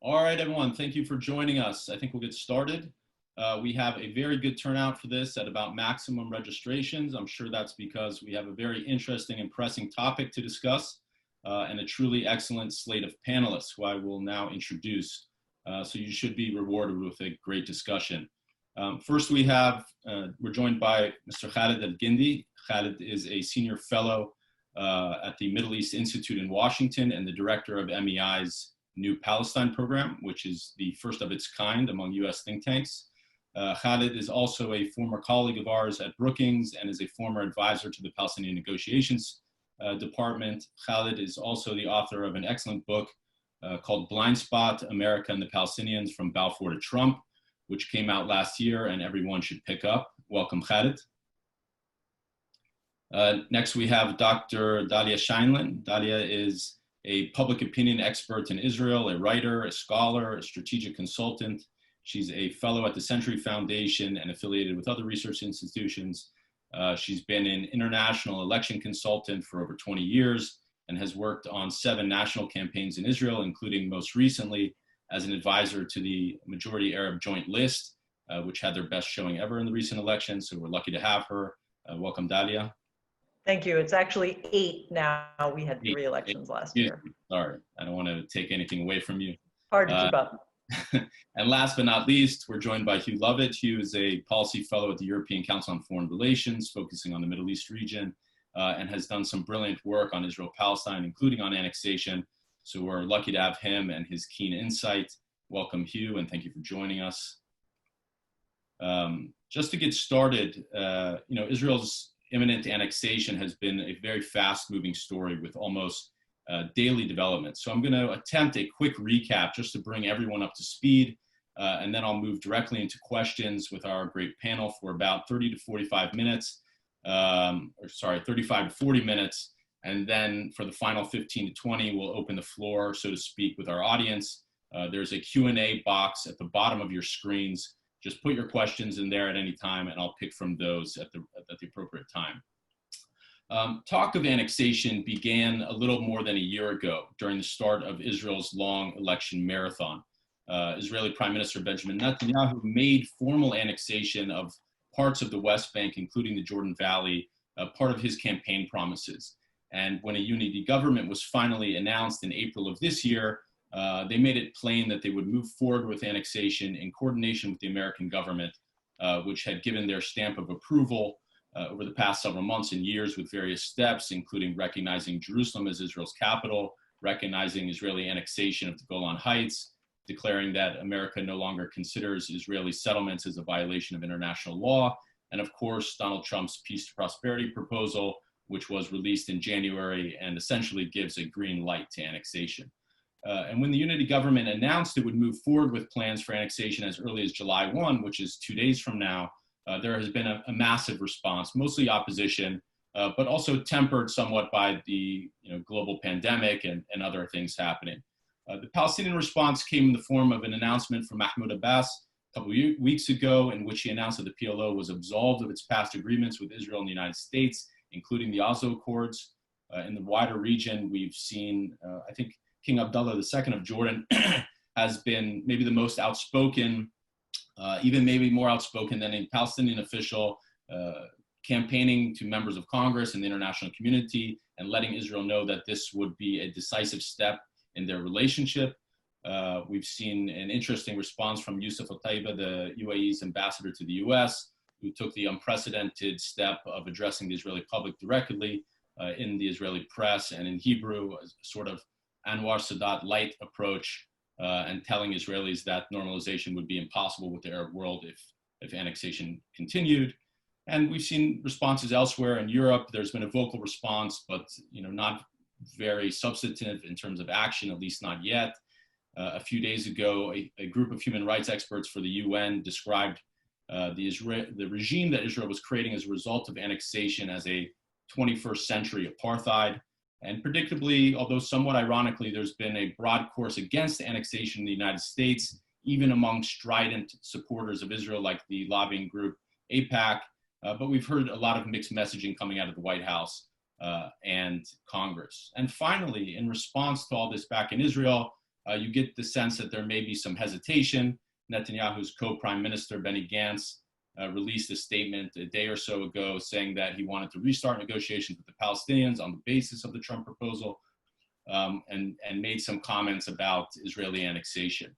All right, everyone, thank you for joining us. I think we'll get started. We have a very good turnout for this at about maximum registrations. I'm sure that's because we have a very interesting and pressing topic to discuss and a truly excellent slate of panelists who I will now introduce. So you should be rewarded with a great discussion. First, we're joined by Mr. Khalid Al-Gindi. Khalid is a senior fellow at the Middle East Institute in Washington and the director of MEI's New Palestine program, which is the first of its kind among US think tanks. Khalid is also a former colleague of ours at Brookings and is a former advisor to the Palestinian negotiations department. Khalid is also the author of an excellent book called Blind Spot, America and the Palestinians from Balfour to Trump, which came out last year and everyone should pick up. Welcome, Khalid. Next, we have Dr. Dalia Scheinlin. Dalia is a public opinion expert in Israel, a writer, a scholar, a strategic consultant. She's a fellow at the Century Foundation and affiliated with other research institutions. She's been an international election consultant for over 20 years and has worked on 7 national campaigns in Israel, including most recently as an advisor to the Majority Arab Joint List, which had their best showing ever in the recent election. So we're lucky to have her. Welcome, Dalia. Thank you. It's actually 8 now. We had 3 elections last year. Sorry, I don't want to take anything away from you. Hard to keep up. And last but not least, we're joined by Hugh Lovett. Hugh is a policy fellow at the European Council on Foreign Relations, focusing on the Middle East region, and has done some brilliant work on Israel-Palestine, including on annexation. So we're lucky to have him and his keen insight. Welcome, Hugh, and thank you for joining us. Just to get started, Israel's imminent annexation has been a very fast-moving story with almost daily developments. So I'm going to attempt a quick recap just to bring everyone up to speed, and then I'll move directly into questions with our great panel for about 30 to 45 minutes, 35 to 40 minutes, and then for the final 15 to 20, we'll open the floor, so to speak, with our audience. There's a Q&A box at the bottom of your screens. Just put your questions in there at any time, and I'll pick from those at the appropriate time. Talk of annexation began a little more than a year ago during the start of Israel's long election marathon. Israeli Prime Minister Benjamin Netanyahu made formal annexation of parts of the West Bank, including the Jordan Valley, part of his campaign promises. And when a unity government was finally announced in April of this year, they made it plain that they would move forward with annexation in coordination with the American government, which had given their stamp of approval over the past several months and years with various steps, including recognizing Jerusalem as Israel's capital, recognizing Israeli annexation of the Golan Heights, declaring that America no longer considers Israeli settlements as a violation of international law, and of course, Donald Trump's Peace to Prosperity proposal, which was released in January and essentially gives a green light to annexation. And when the unity government announced it would move forward with plans for annexation as early as July 1, which is 2 days from now, there has been a massive response, mostly opposition, but also tempered somewhat by the global pandemic and other things happening. The Palestinian response came in the form of an announcement from Mahmoud Abbas a couple of weeks ago, in which he announced that the PLO was absolved of its past agreements with Israel and the United States, including the Oslo Accords. In the wider region, we've seen, I think, King Abdullah II of Jordan has been maybe the most outspoken, even maybe more outspoken than a Palestinian official, campaigning to members of Congress and the international community and letting Israel know that this would be a decisive step in their relationship. We've seen an interesting response from Youssef Al-Taiba, the UAE's ambassador to the US, who took the unprecedented step of addressing the Israeli public directly in the Israeli press and in Hebrew, as sort of Anwar Sadat light approach, and telling Israelis that normalization would be impossible with the Arab world if annexation continued. And we've seen responses elsewhere in Europe. There's been a vocal response, but not very substantive in terms of action, at least not yet. A few days ago, a group of human rights experts for the UN described the regime that Israel was creating as a result of annexation as a 21st century apartheid. And predictably, although somewhat ironically, there's been a broad course against annexation in the United States, even among strident supporters of Israel, like the lobbying group AIPAC. But we've heard a lot of mixed messaging coming out of the White House and Congress. And finally, in response to all this back in Israel, you get the sense that there may be some hesitation. Netanyahu's co-prime minister, Benny Gantz, released a statement a day or so ago saying that he wanted to restart negotiations with the Palestinians on the basis of the Trump proposal, and made some comments about Israeli annexation.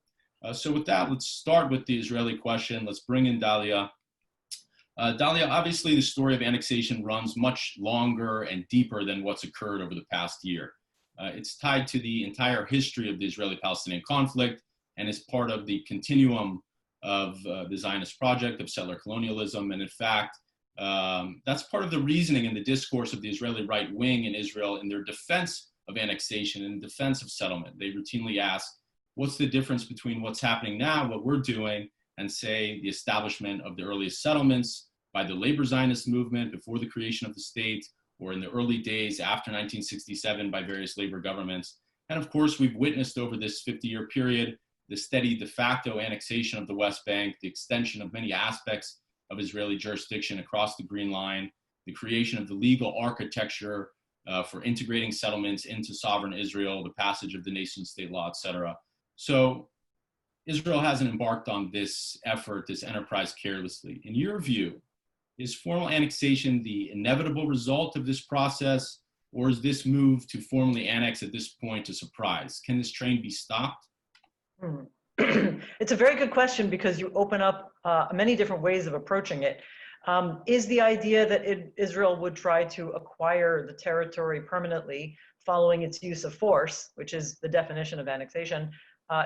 So with that, let's start with the Israeli question. Let's bring in Dalia. Dalia, obviously the story of annexation runs much longer and deeper than what's occurred over the past year. It's tied to the entire history of the Israeli-Palestinian conflict and is part of the continuum of the Zionist project of settler colonialism. And in fact, that's part of the reasoning and the discourse of the Israeli right wing in Israel in their defense of annexation and defense of settlement. They routinely ask, what's the difference between what's happening now, what we're doing, and say the establishment of the earliest settlements by the labor Zionist movement before the creation of the state, or in the early days after 1967 by various labor governments. And of course, we've witnessed over this 50-year period the steady de facto annexation of the West Bank, the extension of many aspects of Israeli jurisdiction across the Green Line, the creation of the legal architecture for integrating settlements into sovereign Israel, the passage of the nation-state law, etc. So Israel hasn't embarked on this effort, this enterprise carelessly. In your view, is formal annexation the inevitable result of this process, or is this move to formally annex at this point a surprise? Can this train be stopped? It's a very good question because you open up many different ways of approaching it. Is the idea that Israel would try to acquire the territory permanently following its use of force, which is the definition of annexation,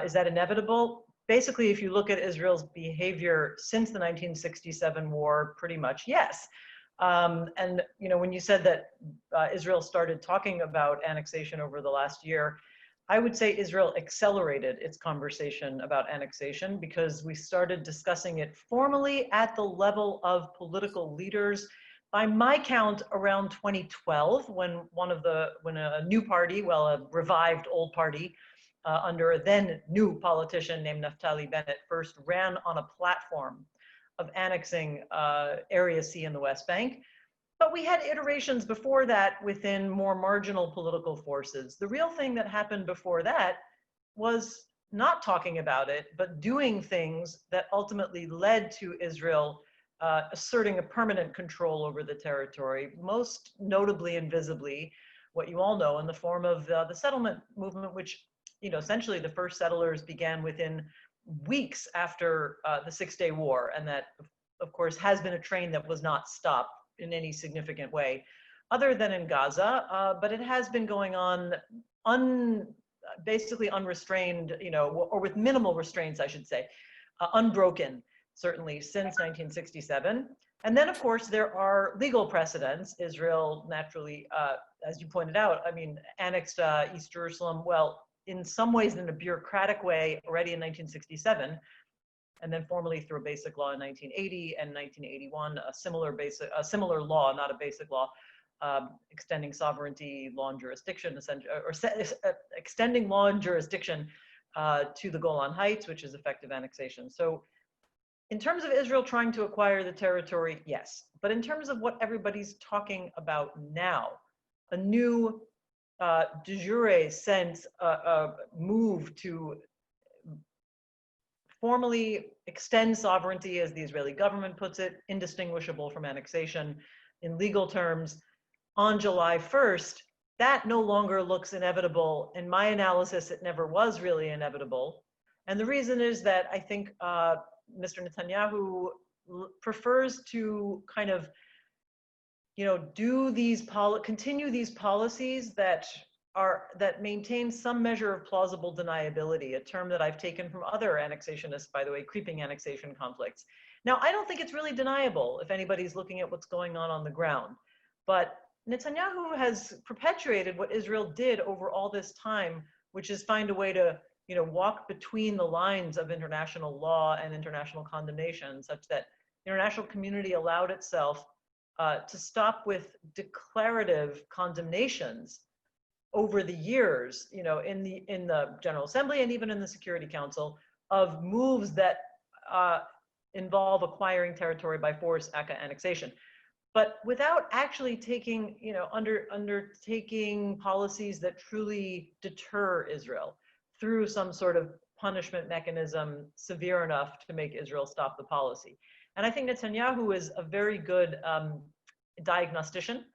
is that inevitable? Basically, if you look at Israel's behavior since the 1967 war, pretty much yes. And you know, when you said that Israel started talking about annexation over the last year, I would say Israel accelerated its conversation about annexation because we started discussing it formally at the level of political leaders. By my count, around 2012, when a new party, well, a revived old party, under a then new politician named Naftali Bennett, first ran on a platform of annexing Area C in the West Bank. But we had iterations before that within more marginal political forces. The real thing that happened before that was not talking about it, but doing things that ultimately led to Israel asserting a permanent control over the territory, most notably and visibly, what you all know, in the form of the settlement movement, which, you know, essentially the first settlers began within weeks after the Six-Day War, and that, of course, has been a train that was not stopped in any significant way, other than in Gaza, but it has been going on basically unrestrained, you know, or with minimal restraints, I should say, unbroken, certainly since 1967. And then, of course, there are legal precedents. Israel naturally, as you pointed out, I mean, annexed East Jerusalem, well, in some ways in a bureaucratic way already in 1967, and then formally through a basic law in 1980 and 1981, a similar law, not a basic law, extending sovereignty, law, and jurisdiction, extending law and jurisdiction to the Golan Heights, which is effective annexation. So in terms of Israel trying to acquire the territory, yes. But in terms of what everybody's talking about now, a new de jure sense move to formally extend sovereignty, as the Israeli government puts it, indistinguishable from annexation in legal terms, on July 1st, that no longer looks inevitable. In my analysis, it never was really inevitable. And the reason is that I think Mr. Netanyahu prefers to kind of, you know, continue these policies that maintain some measure of plausible deniability, a term that I've taken from other annexationists, by the way, creeping annexation conflicts. Now, I don't think it's really deniable if anybody's looking at what's going on the ground, but Netanyahu has perpetuated what Israel did over all this time, which is find a way to, you know, walk between the lines of international law and international condemnation, such that the international community allowed itself to stop with declarative condemnations over the years, you know, in the General Assembly and even in the Security Council, of moves that involve acquiring territory by force, aka annexation, but without actually taking, you know, undertaking policies that truly deter Israel. through some sort of punishment mechanism severe enough to make Israel stop the policy. And I think Netanyahu is a very good diagnostician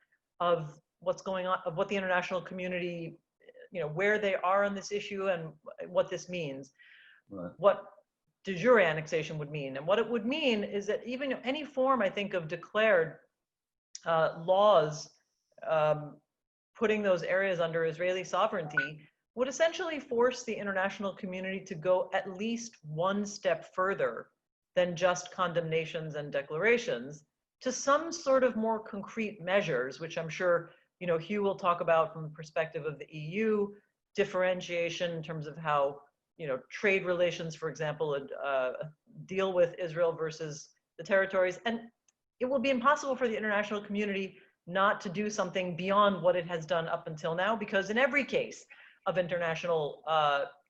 of what's going on, of what the international community, where they are on this issue and what this means. Right. What de jure annexation would mean. And what it would mean is that even any form, I think, of declared laws putting those areas under Israeli sovereignty would essentially force the international community to go at least one step further than just condemnations and declarations to some sort of more concrete measures, which I'm sure Hugh will talk about from the perspective of the EU, differentiation in terms of how trade relations, for example, deal with Israel versus the territories. And it will be impossible for the international community not to do something beyond what it has done up until now, because in every case of international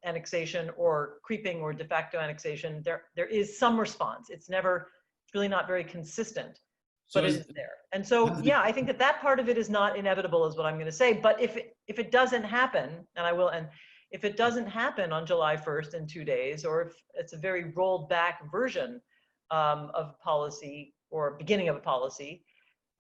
annexation or creeping or de facto annexation, there is some response. It's really not very consistent, but it is there. And so, yeah, I think that part of it is not inevitable, is what I'm going to say. But if it doesn't happen, and if it doesn't happen on July 1st in 2 days, or if it's a very rolled back version of policy or beginning of a policy,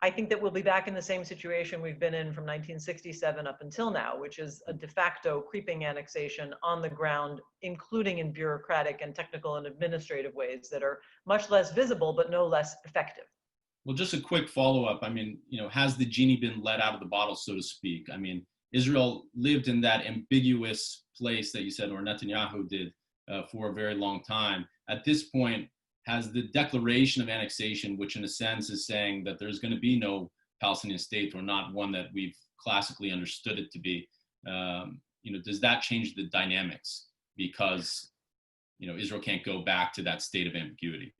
I think that we'll be back in the same situation we've been in from 1967 up until now, which is a de facto creeping annexation on the ground, including in bureaucratic and technical and administrative ways that are much less visible, but no less effective. Well, just a quick follow-up. I mean, has the genie been let out of the bottle, so to speak? I mean, Israel lived in that ambiguous place that you said, or Netanyahu did, for a very long time. At this point, has the declaration of annexation, which in a sense is saying that there's going to be no Palestinian state, or not one that we've classically understood it to be, does that change the dynamics? Because, Israel can't go back to that state of ambiguity.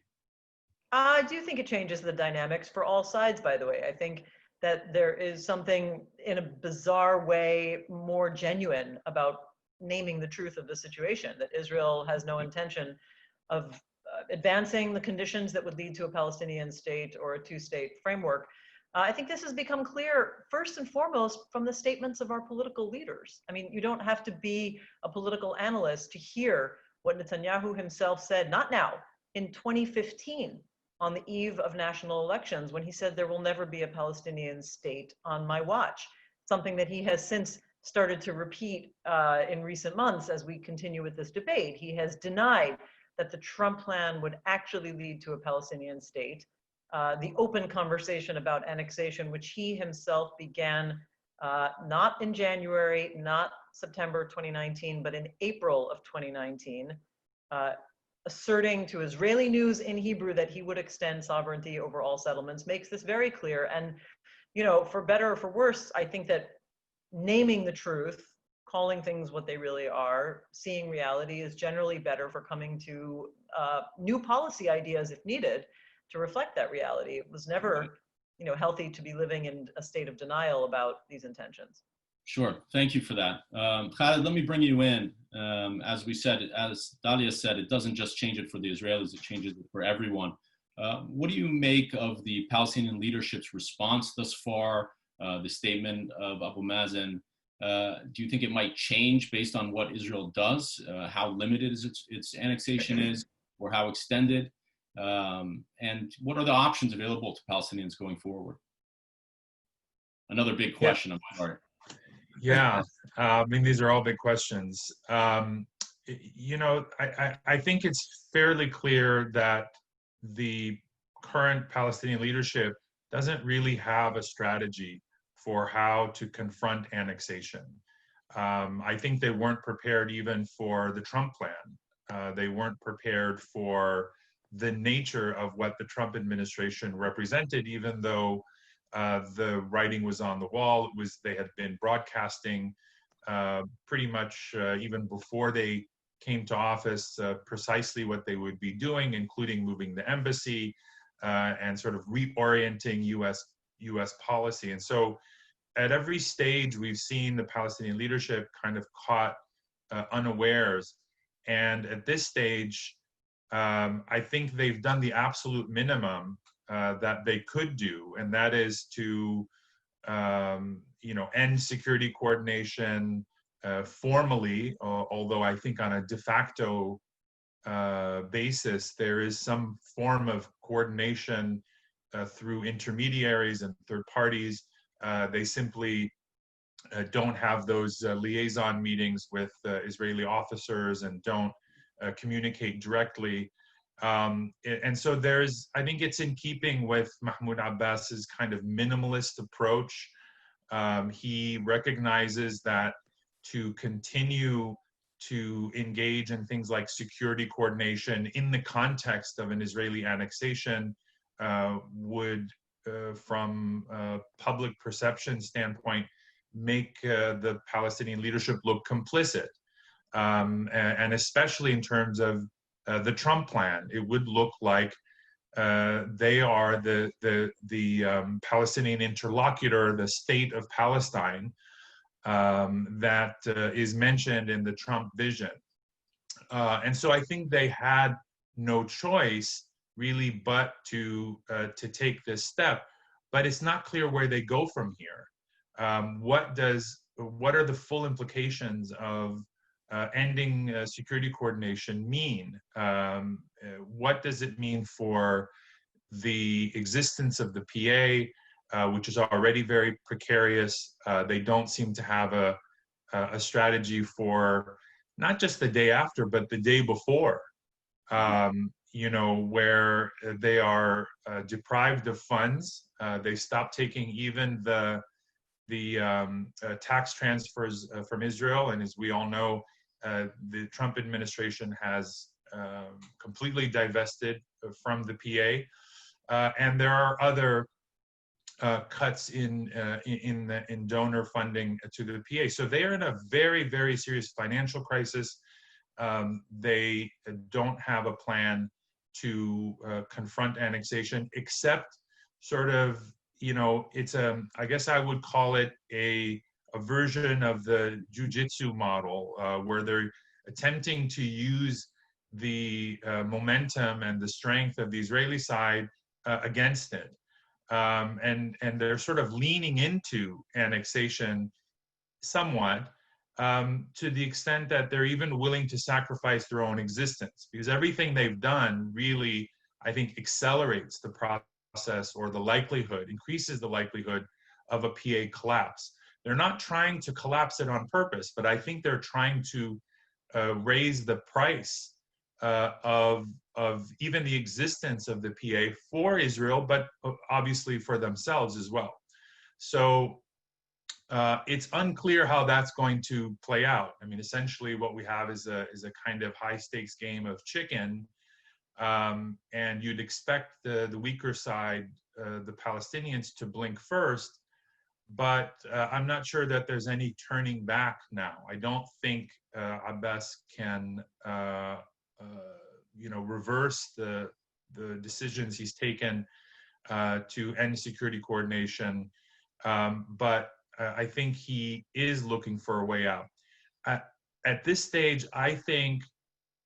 I do think it changes the dynamics for all sides, by the way. I think that there is something in a bizarre way more genuine about naming the truth of the situation, that Israel has no intention of advancing the conditions that would lead to a Palestinian state or a two-state framework. I think this has become clear, first and foremost, from the statements of our political leaders. I mean, you don't have to be a political analyst to hear what Netanyahu himself said, not now, in 2015, on the eve of national elections, when he said there will never be a Palestinian state on my watch, something that he has since started to repeat in recent months as we continue with this debate. He has denied that the Trump plan would actually lead to a Palestinian state. The open conversation about annexation, which he himself began not in January, not September 2019, but in April of 2019, asserting to Israeli news in Hebrew that he would extend sovereignty over all settlements, makes this very clear. And, for better or for worse, I think that naming the truth, calling things what they really are, seeing reality is generally better for coming to new policy ideas if needed to reflect that reality. It was never, healthy to be living in a state of denial about these intentions. Sure, thank you for that. Khaled, let me bring you in. As we said, as Dalia said, it doesn't just change it for the Israelis, it changes it for everyone. What do you make of the Palestinian leadership's response thus far, the statement of Abu Mazen? Do you think it might change based on what Israel does, how limited its annexation is, or how extended? And what are the options available to Palestinians going forward? Another big question, I'm sorry. Yeah, I mean, these are all big questions. I think it's fairly clear that the current Palestinian leadership doesn't really have a strategy for how to confront annexation. I think they weren't prepared even for the Trump plan. They weren't prepared for the nature of what the Trump administration represented, even though the writing was on the wall. They had been broadcasting pretty much even before they came to office precisely what they would be doing, including moving the embassy and sort of reorienting U.S. policy. And so at every stage, we've seen the Palestinian leadership kind of caught unawares. And at this stage, I think they've done the absolute minimum that they could do, and that is to, end security coordination, formally, although I think on a de facto basis, there is some form of coordination through intermediaries and third parties. They simply don't have those liaison meetings with Israeli officers and don't communicate directly. And so I think it's in keeping with Mahmoud Abbas's kind of minimalist approach. He recognizes that to continue to engage in things like security coordination in the context of an Israeli annexation would, from a public perception standpoint, make the Palestinian leadership look complicit. And especially in terms of the Trump plan, it would look like they are the Palestinian interlocutor, the state of Palestine, that is mentioned in the Trump vision. And so I think they had no choice really but to take this step, but it's not clear where they go from here. What are the full implications of ending security coordination mean? What does it mean for the existence of the PA, which is already very precarious? They don't seem to have a strategy for not just the day after, but the day before, where they are deprived of funds. They stopped taking even the tax transfers from Israel. And as we all know, the Trump administration has completely divested from the PA. And there are other cuts in donor funding to the PA. So they are in a very, very serious financial crisis. They don't have a plan to confront annexation, except sort of, it's I guess I would call it a version of the jujitsu model, where they're attempting to use the momentum and the strength of the Israeli side against it. And they're sort of leaning into annexation somewhat, to the extent that they're even willing to sacrifice their own existence, because everything they've done really, I think, accelerates the process, or the likelihood, increases the likelihood of a PA collapse. They're not trying to collapse it on purpose, but I think they're trying to raise the price of even the existence of the PA for Israel, but obviously for themselves as well. So it's unclear how that's going to play out. I mean, essentially what we have is a kind of high stakes game of chicken, and you'd expect the weaker side, the Palestinians, to blink first, but I'm not sure that there's any turning back now. I don't think Abbas can reverse the decisions he's taken to end security coordination, but I think he is looking for a way out. At this stage, I think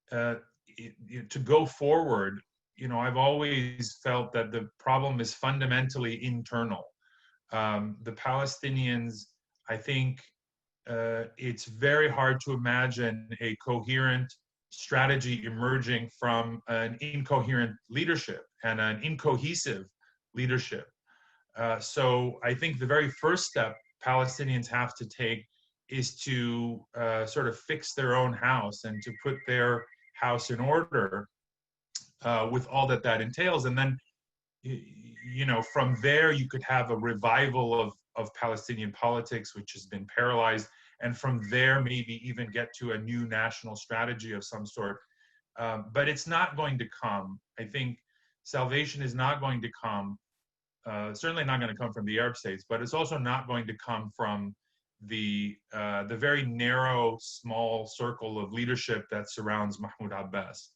to go forward, I've always felt that the problem is fundamentally internal. The Palestinians, I think it's very hard to imagine a coherent strategy emerging from an incoherent leadership and an incohesive leadership. So I think the very first step Palestinians have to take is to sort of fix their own house and to put their house in order, with all that entails. And then, from there you could have a revival of Palestinian politics, which has been paralyzed. And from there, maybe even get to a new national strategy of some sort. But it's not going to come. I think salvation is not going to come, certainly not going to come from the Arab states, but it's also not going to come from the very narrow, small circle of leadership that surrounds Mahmoud Abbas.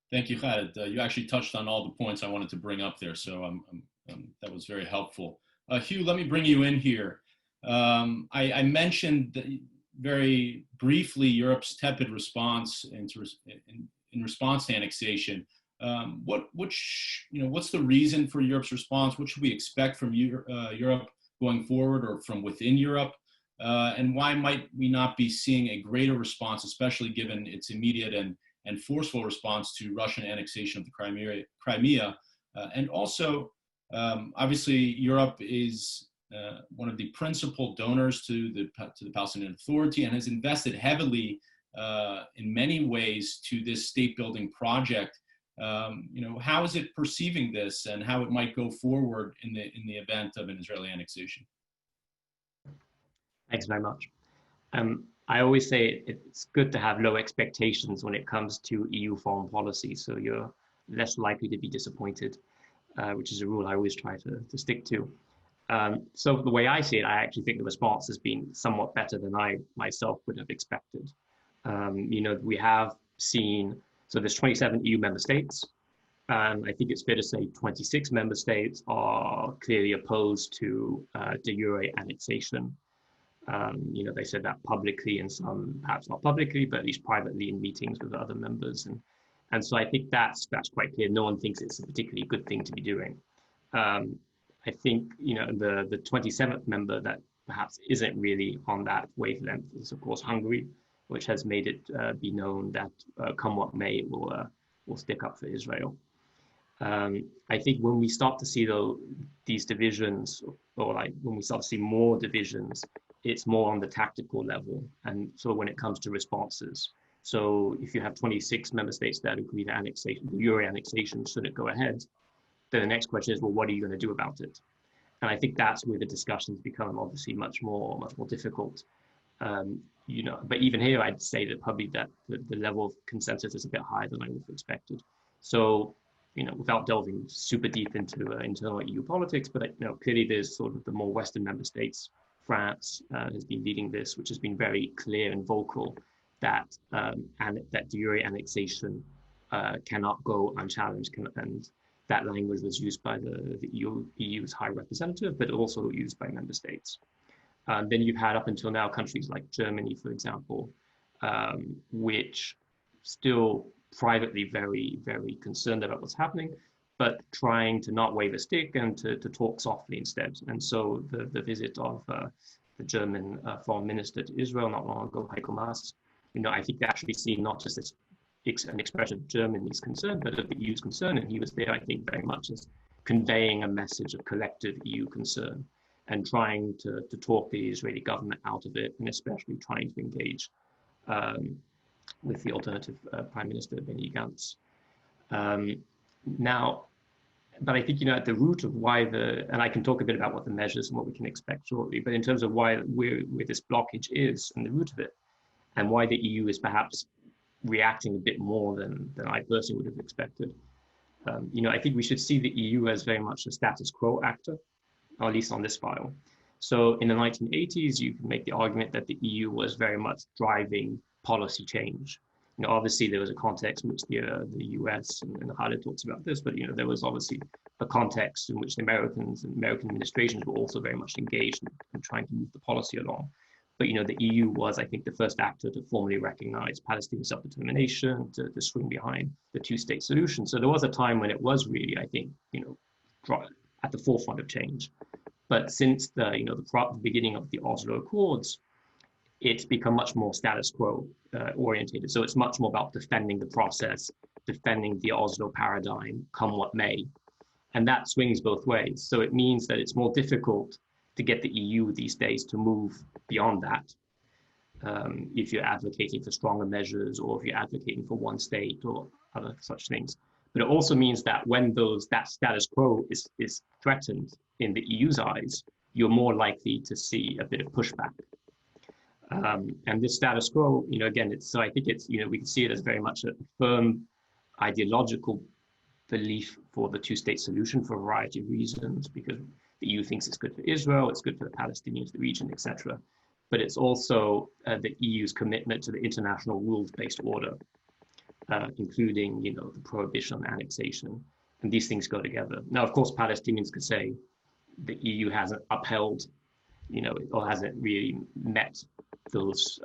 Thank you, Khaled. You actually touched on all the points I wanted to bring up there, so that was very helpful. Hugh, let me bring you in here. I mentioned very briefly Europe's tepid response in response to annexation. What's the reason for Europe's response? What should we expect from Europe going forward, or from within Europe? and why might we not be seeing a greater response, especially given its immediate and forceful response to Russian annexation of the Crimea? And also, obviously, Europe is one of the principal donors to the Palestinian Authority and has invested heavily in many ways to this state-building project. How is it perceiving this, and how it might go forward in the event of an Israeli annexation? Thanks very much. I always say it's good to have low expectations when it comes to EU foreign policy, so you're less likely to be disappointed, which is a rule I always try to stick to. So the way I see it, I actually think the response has been somewhat better than I myself would have expected. We have seen, so there's 27 EU member states, and I think it's fair to say 26 member states are clearly opposed to de jure annexation. They said that publicly, and some perhaps not publicly, but at least privately in meetings with other members. And so I think that's quite clear. No one thinks it's a particularly good thing to be doing. I think, the 27th member that perhaps isn't really on that wavelength is, of course, Hungary, which has made it be known that come what may, it will stick up for Israel. I think when we start to see these divisions, or like when we start to see more divisions, it's more on the tactical level, and so when it comes to responses. So if you have 26 member states that agree to annexation, the Euro annexation, should it go ahead, then the next question is, well, what are you going to do about it? And I think that's where the discussions become obviously much more difficult. But even here, I'd say that probably that the level of consensus is a bit higher than I would have expected. So, without delving super deep into internal EU politics, but clearly there's sort of the more Western member states. France has been leading this, which has been very clear and vocal that that de jure annexation cannot go unchallenged, and that language was used by the EU's High Representative, but also used by member states. Then you've had up until now countries like Germany, for example, which still privately very, very concerned about what's happening, but trying to not wave a stick and to talk softly instead. And so the visit of the German foreign minister to Israel not long ago, Heiko Maas, I think that should be seen not just as an expression of Germany's concern, but of the EU's concern. And he was there, I think, very much as conveying a message of collective EU concern and trying to talk the Israeli government out of it, and especially trying to engage with the alternative Prime Minister, Benny Gantz. But I think, at the root of why and I can talk a bit about what the measures and what we can expect shortly, but in terms of where this blockage is and the root of it, and why the EU is perhaps reacting a bit more than I personally would have expected. I think we should see the EU as very much a status quo actor, or at least on this file. So in the 1980s, you can make the argument that the EU was very much driving policy change. Obviously there was a context in which the US, and Khaled talks about this, but there was obviously a context in which the Americans and American administrations were also very much engaged in trying to move the policy along. But the EU was, I think, the first actor to formally recognize Palestinian self-determination, to swing behind the two-state solution. So there was a time when it was really, I think, at the forefront of change. But since the beginning of the Oslo Accords, it's become much more status quo orientated. So it's much more about defending the process, defending the Oslo paradigm, come what may. And that swings both ways. So it means that it's more difficult to get the EU these days to move beyond that. If you're advocating for stronger measures, or if you're advocating for one state or other such things. But it also means that when that status quo is threatened in the EU's eyes, you're more likely to see a bit of pushback. And this status quo, again, I think it's, we can see it as very much a firm ideological belief for the two-state solution for a variety of reasons, because the EU thinks it's good for Israel, it's good for the Palestinians, the region, etc. But it's also the EU's commitment to the international rules-based order, including, the prohibition on annexation. And these things go together. Now, of course, Palestinians could say the EU hasn't upheld, or hasn't really met those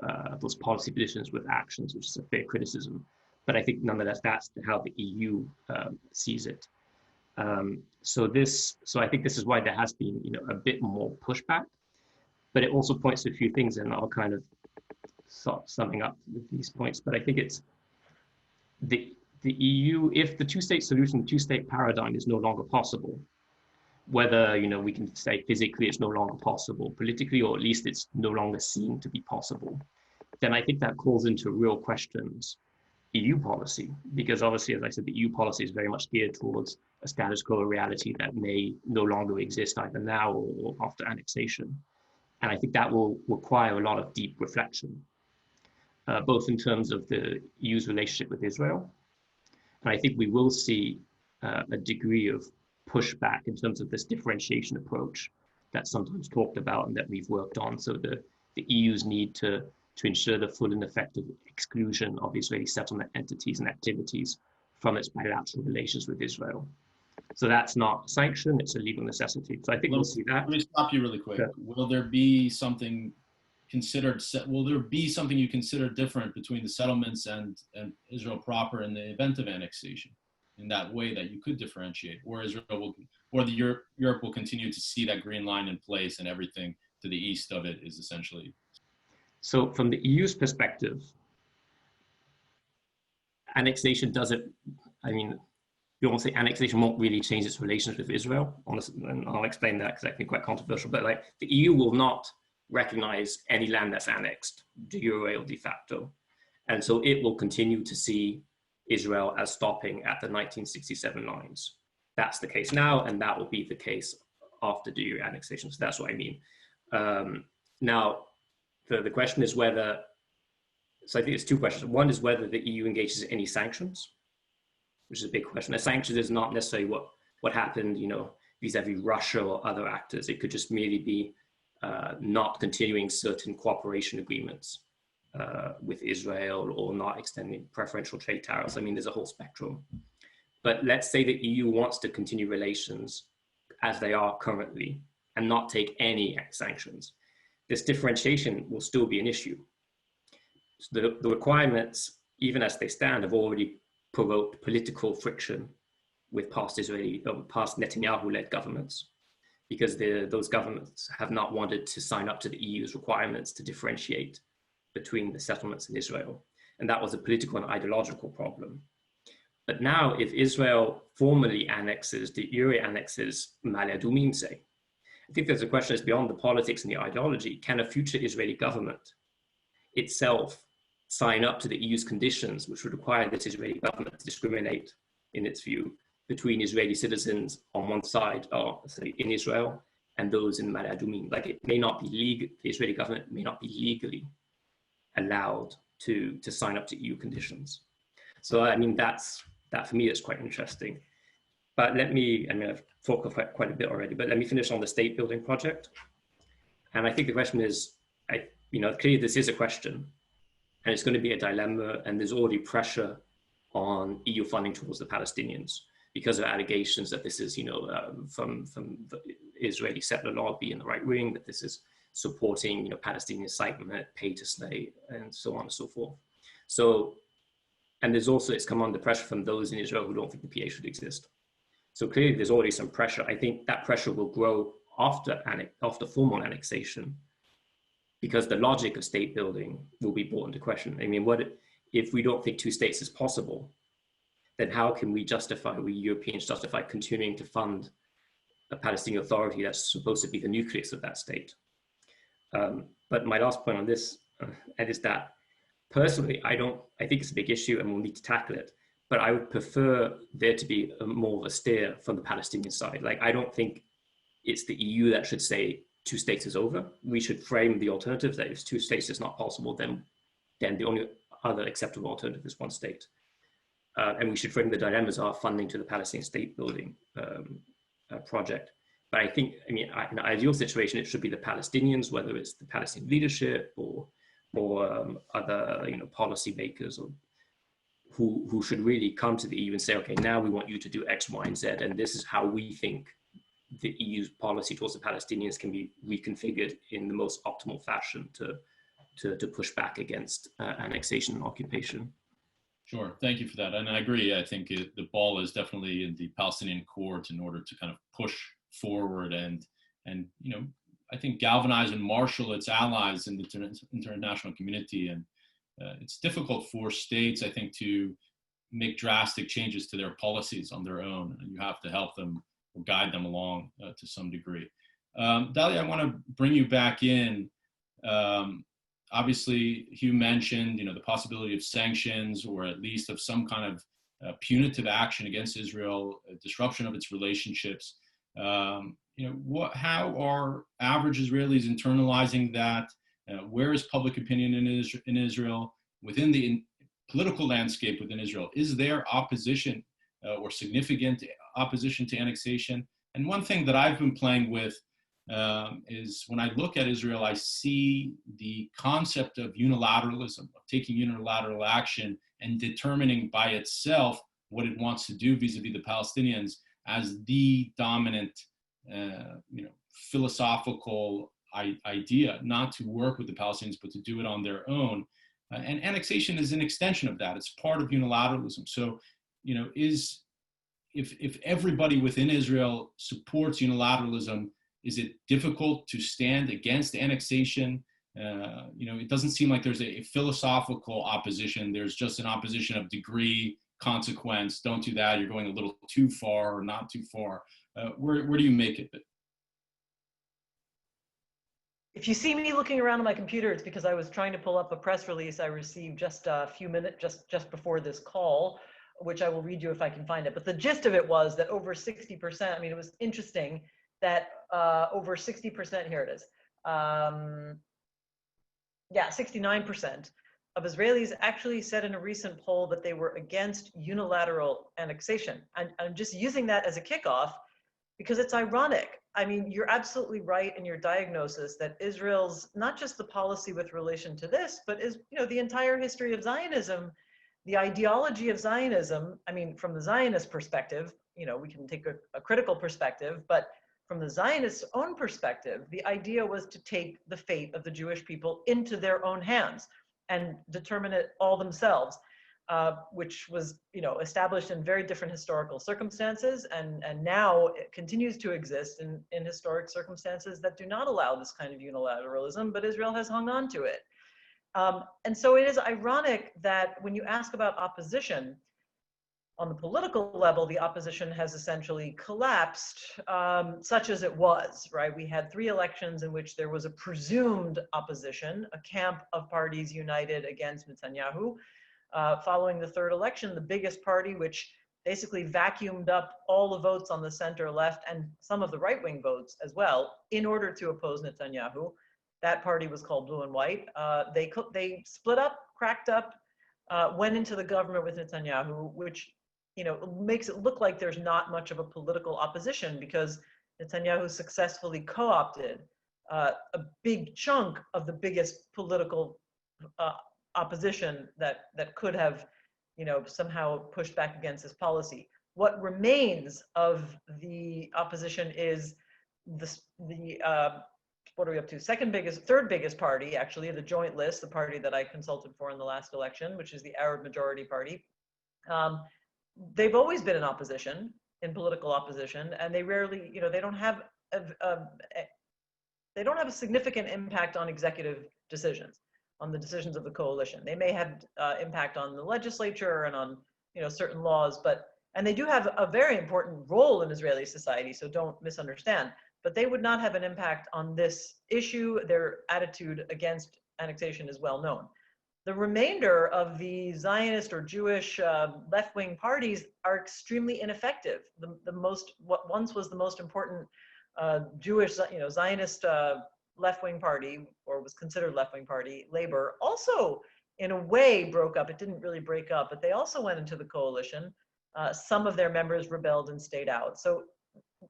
policy positions with actions, which is a fair criticism. But I think nonetheless, that's how the EU sees it. So I think this is why there has been, a bit more pushback. But it also points to a few things, and I'll kind of start summing up with these points. But I think it's the EU, if the two-state solution, two-state paradigm is no longer possible, whether we can say physically it's no longer possible, politically, or at least it's no longer seen to be possible, then I think that calls into real questions EU policy, because obviously, as I said, the EU policy is very much geared towards a status quo reality that may no longer exist either now or after annexation. And I think that will require a lot of deep reflection, both in terms of the EU's relationship with Israel. And I think we will see a degree of pushback in terms of this differentiation approach that's sometimes talked about and that we've worked on. So the EU's need to ensure the full and effective exclusion of Israeli settlement entities and activities from its bilateral relations with Israel. So that's not a sanction, it's a legal necessity. So I think we'll see that. Let me stop you really quick. Sure. Will there be something you consider different between the settlements and Israel proper in the event of annexation, in that way that you could differentiate, or Europe will continue to see that green line in place and everything to the east of it is essentially? So from the EU's perspective, annexation doesn't, you won't say annexation won't really change its relations with Israel, honestly, and I'll explain that because I think quite controversial, but like the EU will not recognize any land that's annexed, de jure or de facto. And so it will continue to see Israel as stopping at the 1967 lines. That's the case now, and that will be the case after de jure annexation. So that's what I mean. Now, the question is whether, so I think it's two questions. One is whether the EU engages in any sanctions, which is a big question. A sanction is not necessarily what happened, vis-a-vis Russia or other actors. It could just merely be not continuing certain cooperation agreements with Israel or not extending preferential trade tariffs. There's a whole spectrum. But let's say the EU wants to continue relations as they are currently and not take any sanctions. This differentiation will still be an issue. So the requirements, even as they stand, have already provoked political friction with past Netanyahu-led governments, because those governments have not wanted to sign up to the EU's requirements to differentiate between the settlements in Israel. And that was a political and ideological problem. But now, if Israel formally annexes, de jure annexes Ma'ale Adumim, say, I think there's a question that's beyond the politics and the ideology. Can a future Israeli government itself sign up to the EU's conditions, which would require this Israeli government to discriminate, in its view, between Israeli citizens on one side, or say in Israel, and those in Ma'ale Adumim? Like, it may not be legal, the Israeli government may not be legally allowed to sign up to EU conditions. So that for me is quite interesting. But I've talked quite a bit already, but let me finish on the state building project. And I think the question is, clearly this is a question, and it's going to be a dilemma, and there's already pressure on EU funding towards the Palestinians because of allegations that this is, from the Israeli settler lobby in the right wing, that this is supporting, Palestinian incitement, pay to slay, and so on and so forth. So, and there's also, it's come under pressure from those in Israel who don't think the PA should exist. So clearly there's already some pressure. I think that pressure will grow after formal annexation, because the logic of state building will be brought into question. What if we don't think two states is possible, then how can we Europeans justify continuing to fund a Palestinian Authority that's supposed to be the nucleus of that state? But my last point on this is that personally, I think it's a big issue and we'll need to tackle it, but I would prefer there to be more of a steer from the Palestinian side. Like, I don't think it's the EU that should say two states is over. We should frame the alternative that if two states is not possible, then the only other acceptable alternative is one state. And we should frame the dilemmas of funding to the Palestinian state building project. But I think, in an ideal situation, it should be the Palestinians, whether it's the Palestinian leadership or other policy makers, or who should really come to the EU and say, okay, now we want you to do X, Y, and Z, and this is how we think the EU's policy towards the Palestinians can be reconfigured in the most optimal fashion to push back against annexation and occupation. Sure, thank you for that. And I agree, I think the ball is definitely in the Palestinian court in order to kind of push forward and I think, galvanize and marshal its allies in the international community. And it's difficult for states, I think, to make drastic changes to their policies on their own. And you have to help them or guide them along to some degree. Dalia, I want to bring you back in. Obviously, Hugh mentioned, the possibility of sanctions, or at least of some kind of punitive action against Israel, disruption of its relationships. How are average Israelis internalizing that? Where is public opinion in Israel? Within the political landscape within Israel, is there opposition or significant opposition to annexation? And one thing that I've been playing with is when I look at Israel, I see the concept of unilateralism, of taking unilateral action and determining by itself what it wants to do vis-a-vis the Palestinians as the dominant, philosophical idea, not to work with the Palestinians, but to do it on their own. And annexation is an extension of that. It's part of unilateralism. So, if everybody within Israel supports unilateralism, is it difficult to stand against annexation? It doesn't seem like there's a philosophical opposition. There's just an opposition of degree, consequence. Don't do that. You're going a little too far or not too far. Where do you make it? If you see me looking around on my computer, it's because I was trying to pull up a press release I received just a few minutes, just before this call, which I will read you if I can find it. But the gist of it was that over 60%, it was interesting that over 60%, here it is. 69% of Israelis actually said in a recent poll that they were against unilateral annexation. And I'm just using that as a kickoff because it's ironic. You're absolutely right in your diagnosis that Israel's, not just the policy with relation to this, but is, the entire history of Zionism, the ideology of Zionism. From the Zionist perspective, we can take a critical perspective, but from the Zionists' own perspective, the idea was to take the fate of the Jewish people into their own hands and determine it all themselves. Which was, established in very different historical circumstances, and now it continues to exist in historic circumstances that do not allow this kind of unilateralism, but Israel has hung on to it. And so it is ironic that when you ask about opposition, on the political level, the opposition has essentially collapsed, such as it was, right? We had 3 elections in which there was a presumed opposition, a camp of parties united against Netanyahu. Following the 3rd election, the biggest party, which basically vacuumed up all the votes on the center left and some of the right-wing votes as well, in order to oppose Netanyahu. That party was called Blue and White. They split up, cracked up, went into the government with Netanyahu, which makes it look like there's not much of a political opposition because Netanyahu successfully co-opted a big chunk of the biggest political opposition that could have, somehow pushed back against this policy. What remains of the opposition is what are we up to? Third biggest party, actually, the Joint List, the party that I consulted for in the last election, which is the Arab Majority Party. They've always been in opposition, in political opposition, and they rarely, they don't have a significant impact on executive decisions, on the decisions of the coalition. They may have impact on the legislature and on, certain laws, and they do have a very important role in Israeli society, so don't misunderstand, but they would not have an impact on this issue. Their attitude against annexation is well known. The remainder of the Zionist or Jewish left-wing parties are extremely ineffective. What once was the most important Jewish, Zionist left-wing party, or was considered left-wing party, Labor, also in a way broke up. It didn't really break up, but they also went into the coalition. Some of their members rebelled and stayed out. So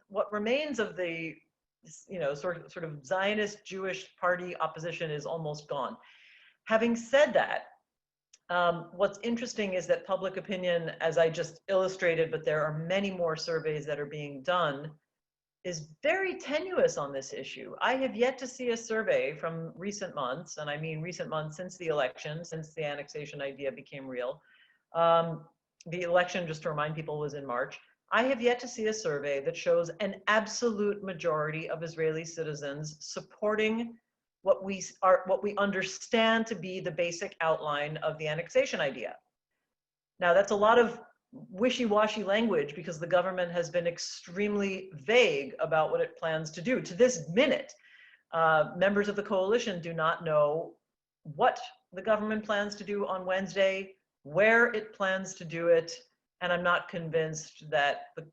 what remains of the, sort of Zionist Jewish party opposition is almost gone. Having said that, what's interesting is that public opinion, as I just illustrated, but there are many more surveys that are being done, is very tenuous on this issue. I have yet to see a survey from recent months, and I mean recent months since the election, since the annexation idea became real. The election, just to remind people, was in March. I have yet to see a survey that shows an absolute majority of Israeli citizens supporting what we understand to be the basic outline of the annexation idea. Now, that's a lot of wishy-washy language because the government has been extremely vague about what it plans to do. To this minute, members of the coalition do not know what the government plans to do on Wednesday, where it plans to do it, and I'm not convinced that the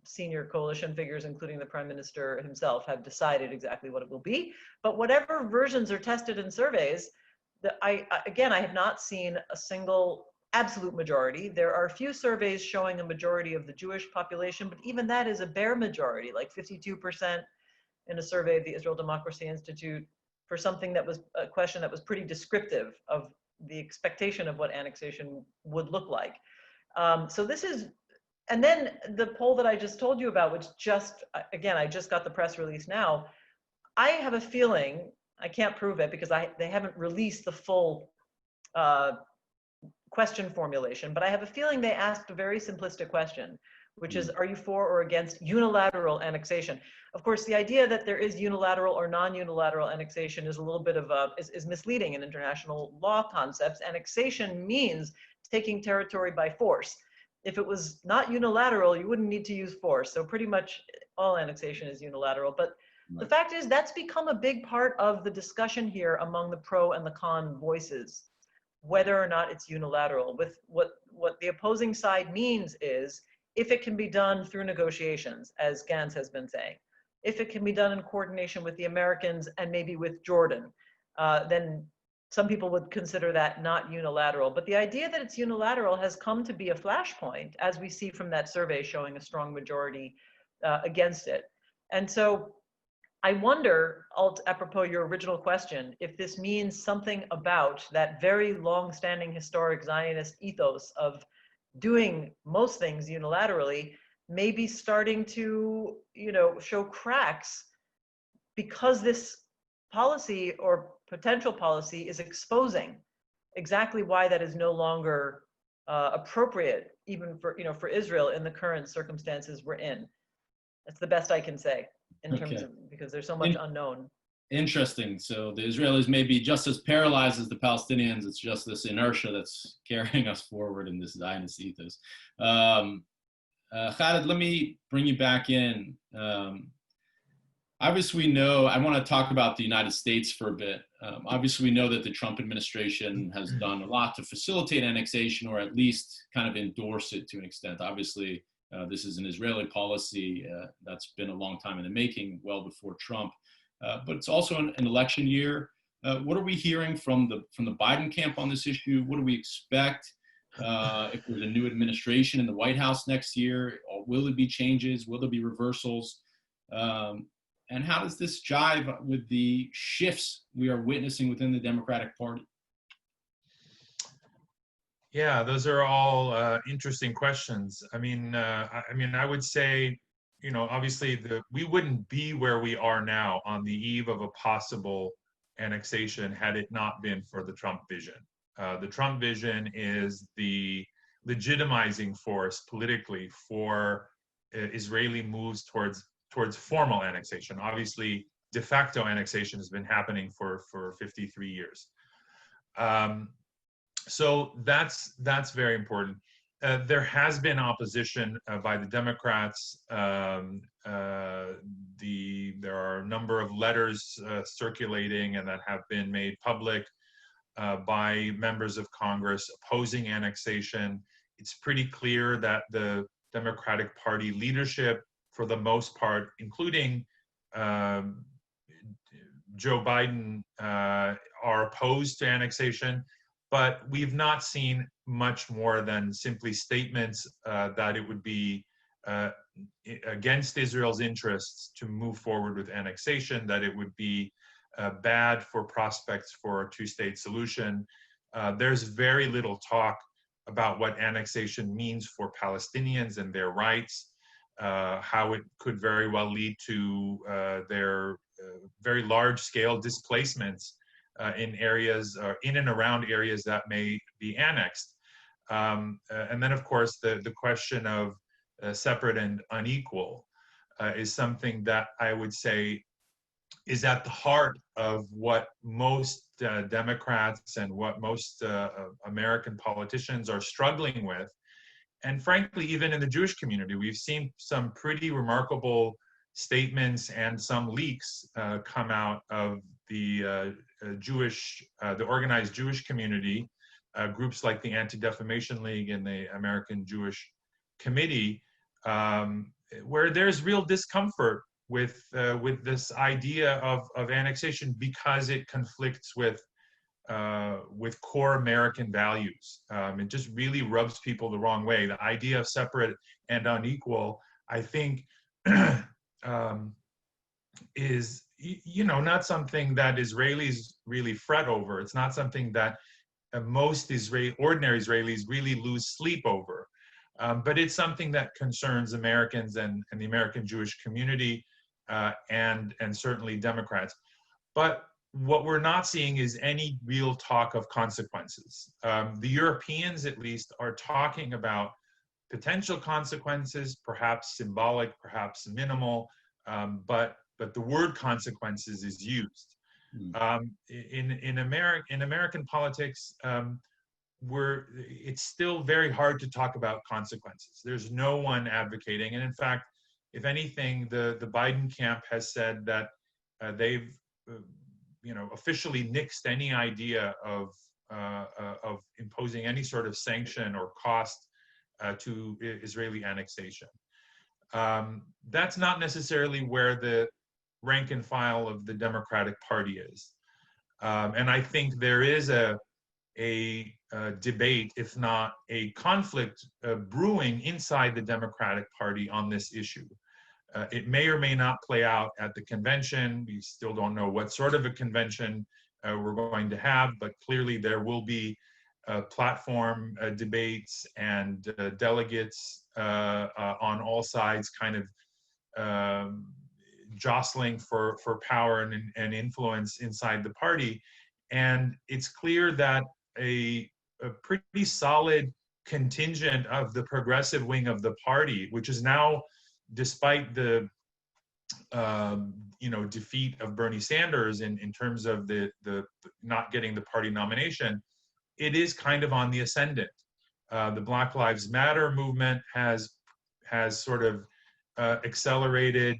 senior coalition figures, including the Prime Minister himself, have decided exactly what it will be. But whatever versions are tested in surveys, I have not seen a single absolute majority. There are a few surveys showing a majority of the Jewish population, but even that is a bare majority, like 52% in a survey of the Israel Democracy Institute for something that was a question that was pretty descriptive of the expectation of what annexation would look like. So this is, and then the poll that I just told you about, which just, again, I just got the press release now. I have a feeling, I can't prove it because they haven't released the full question formulation, but I have a feeling they asked a very simplistic question, which is, are you for or against unilateral annexation? Of course, the idea that there is unilateral or non-unilateral annexation is a little bit of is misleading in international law concepts. Annexation means taking territory by force. If it was not unilateral, you wouldn't need to use force. So pretty much all annexation is unilateral. But the fact is that's become a big part of the discussion here among the pro and the con voices, whether or not it's unilateral. With what the opposing side means is, if it can be done through negotiations, as Gantz has been saying, if it can be done in coordination with the Americans and maybe with Jordan, then some people would consider that not unilateral. But the idea that it's unilateral has come to be a flashpoint, as we see from that survey showing a strong majority against it. And so I wonder, apropos your original question, if this means something about that very long-standing historic Zionist ethos of doing most things unilaterally, maybe starting to, show cracks because this policy or potential policy is exposing exactly why that is no longer appropriate, even for Israel in the current circumstances we're in. That's the best I can say in terms of, because there's so much unknown. Interesting. So the Israelis may be just as paralyzed as the Palestinians. It's just this inertia that's carrying us forward in this Zionist ethos. Khaled, let me bring you back in. Obviously, we know, I want to talk about the United States for a bit. Obviously, we know that the Trump administration has done a lot to facilitate annexation, or at least kind of endorse it to an extent. Obviously, this is an Israeli policy that's been a long time in the making, well before Trump. But it's also an election year. What are we hearing from the Biden camp on this issue? What do we expect if there's a new administration in the White House next year? Or will there be changes? Will there be reversals? And how does this jive with the shifts we are witnessing within the Democratic Party? Yeah, those are all interesting questions. I mean, I would say, obviously we wouldn't be where we are now on the eve of a possible annexation had it not been for the Trump vision. The Trump vision is the legitimizing force politically for Israeli moves towards formal annexation. Obviously, de facto annexation has been happening for 53 years. So that's very important. There has been opposition by the Democrats. There are a number of letters circulating and that have been made public by members of Congress opposing annexation. It's pretty clear that the Democratic Party leadership, for the most part, including Joe Biden, are opposed to annexation. But we've not seen much more than simply statements that it would be against Israel's interests to move forward with annexation, that it would be bad for prospects for a two-state solution. There's very little talk about what annexation means for Palestinians and their rights, how it could very well lead to their very large-scale displacements in areas, in and around areas that may be annexed. And then, of course, the question of separate and unequal, is something that I would say is at the heart of what most Democrats and what most American politicians are struggling with. And frankly, even in the Jewish community, we've seen some pretty remarkable statements and some leaks come out of the the organized Jewish community, groups like the Anti-Defamation League and the American Jewish Committee, where there's real discomfort with this idea of annexation because it conflicts with core American values. It just really rubs people the wrong way. The idea of separate and unequal, I think, is, you know, not something that Israelis really fret over. It's not something that most ordinary Israelis really lose sleep over. But it's something that concerns Americans and the American Jewish community, and certainly Democrats. But what we're not seeing is any real talk of consequences. The Europeans, at least, are talking about potential consequences, perhaps symbolic, perhaps minimal, but the word consequences is used. In American politics, it's still very hard to talk about consequences. There's no one advocating, and in fact, if anything, the Biden camp has said that they've officially nixed any idea of imposing any sort of sanction or cost to Israeli annexation. That's not necessarily where the rank and file of the Democratic Party is, and I think there is a debate, if not a conflict, brewing inside the Democratic Party on this issue. It may or may not play out at the convention. We still don't know what sort of a convention we're going to have, but clearly there will be platform debates and delegates on all sides kind of jostling for power and influence inside the party. And it's clear that a pretty solid contingent of the progressive wing of the party, which is now, despite the defeat of Bernie Sanders in terms of the not getting the party nomination, it is kind of on the ascendant. The Black Lives Matter movement has sort of accelerated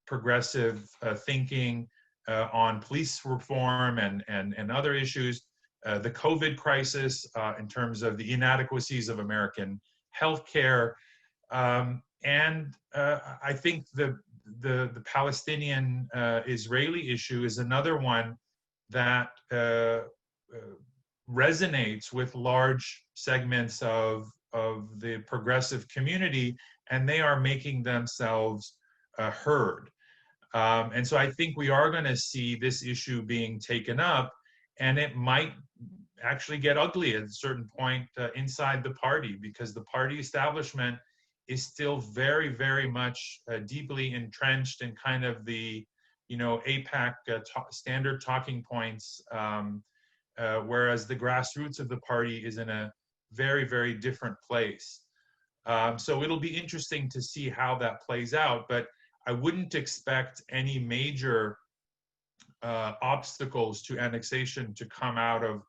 progressive thinking on police reform and other issues. The COVID crisis in terms of the inadequacies of American healthcare. And I think the Palestinian Israeli issue is another one that resonates with large segments of the progressive community, and they are making themselves heard. And so I think we are going to see this issue being taken up, and it might actually get ugly at a certain point inside the party, because the party establishment is still very, very much deeply entrenched in kind of the, AIPAC standard talking points, whereas the grassroots of the party is in a very, very different place. So it'll be interesting to see how that plays out, but I wouldn't expect any major obstacles to annexation to come out of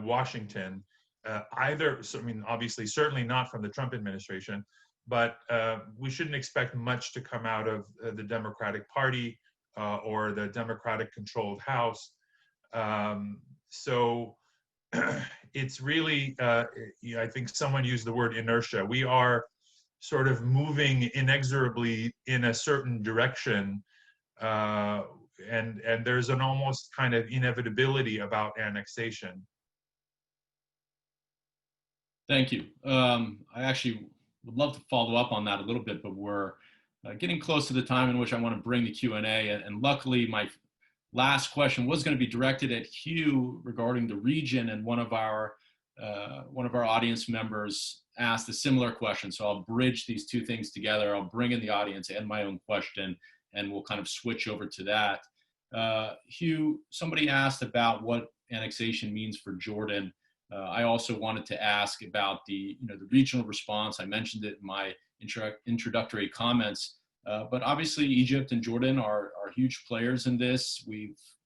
Washington, either. So, I mean, obviously, certainly not from the Trump administration, but we shouldn't expect much to come out of the Democratic Party or the Democratic-controlled House. So it's really, I think someone used the word inertia. We are sort of moving inexorably in a certain direction, and there's an almost kind of inevitability about annexation. Thank you. I actually would love to follow up on that a little bit, but we're getting close to the time in which I want to bring the Q&A. And luckily, my last question was going to be directed at Hugh regarding the region, and one of our audience members asked a similar question. So I'll bridge these two things together. I'll bring in the audience and my own question, and we'll kind of switch over to that. Hugh, somebody asked about what annexation means for Jordan. I also wanted to ask about the regional response. I mentioned it in my introductory comments, but obviously Egypt and Jordan are huge players in this.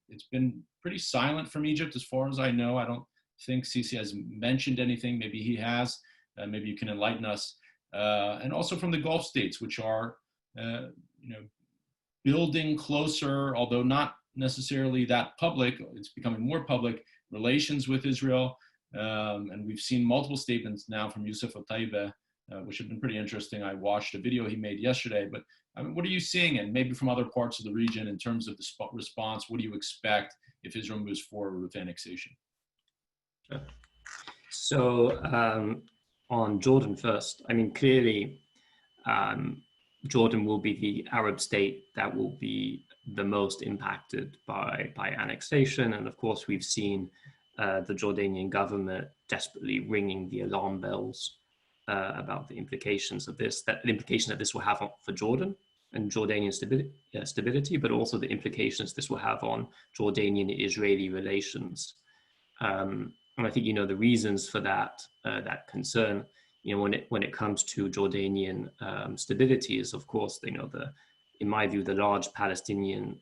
It's been pretty silent from Egypt as far as I know. I don't think Sisi has mentioned anything. Maybe he has. Maybe you can enlighten us. And also from the Gulf states, which are building closer, although not necessarily that public. It's becoming more public relations with Israel. And we've seen multiple statements now from Youssef Otaiba, which have been pretty interesting. I watched a video he made yesterday, but I mean, what are you seeing, and maybe from other parts of the region in terms of the response? What do you expect if Israel moves forward with annexation? So on Jordan first, I mean, clearly Jordan will be the Arab state that will be the most impacted by annexation. And of course, we've seen the Jordanian government desperately ringing the alarm bells about the implications of this, the implication that this will have for Jordan and Jordanian stability, but also the implications this will have on Jordanian-Israeli relations. And I think, the reasons for that concern, when it comes to Jordanian stability is, of course, in my view, the large Palestinian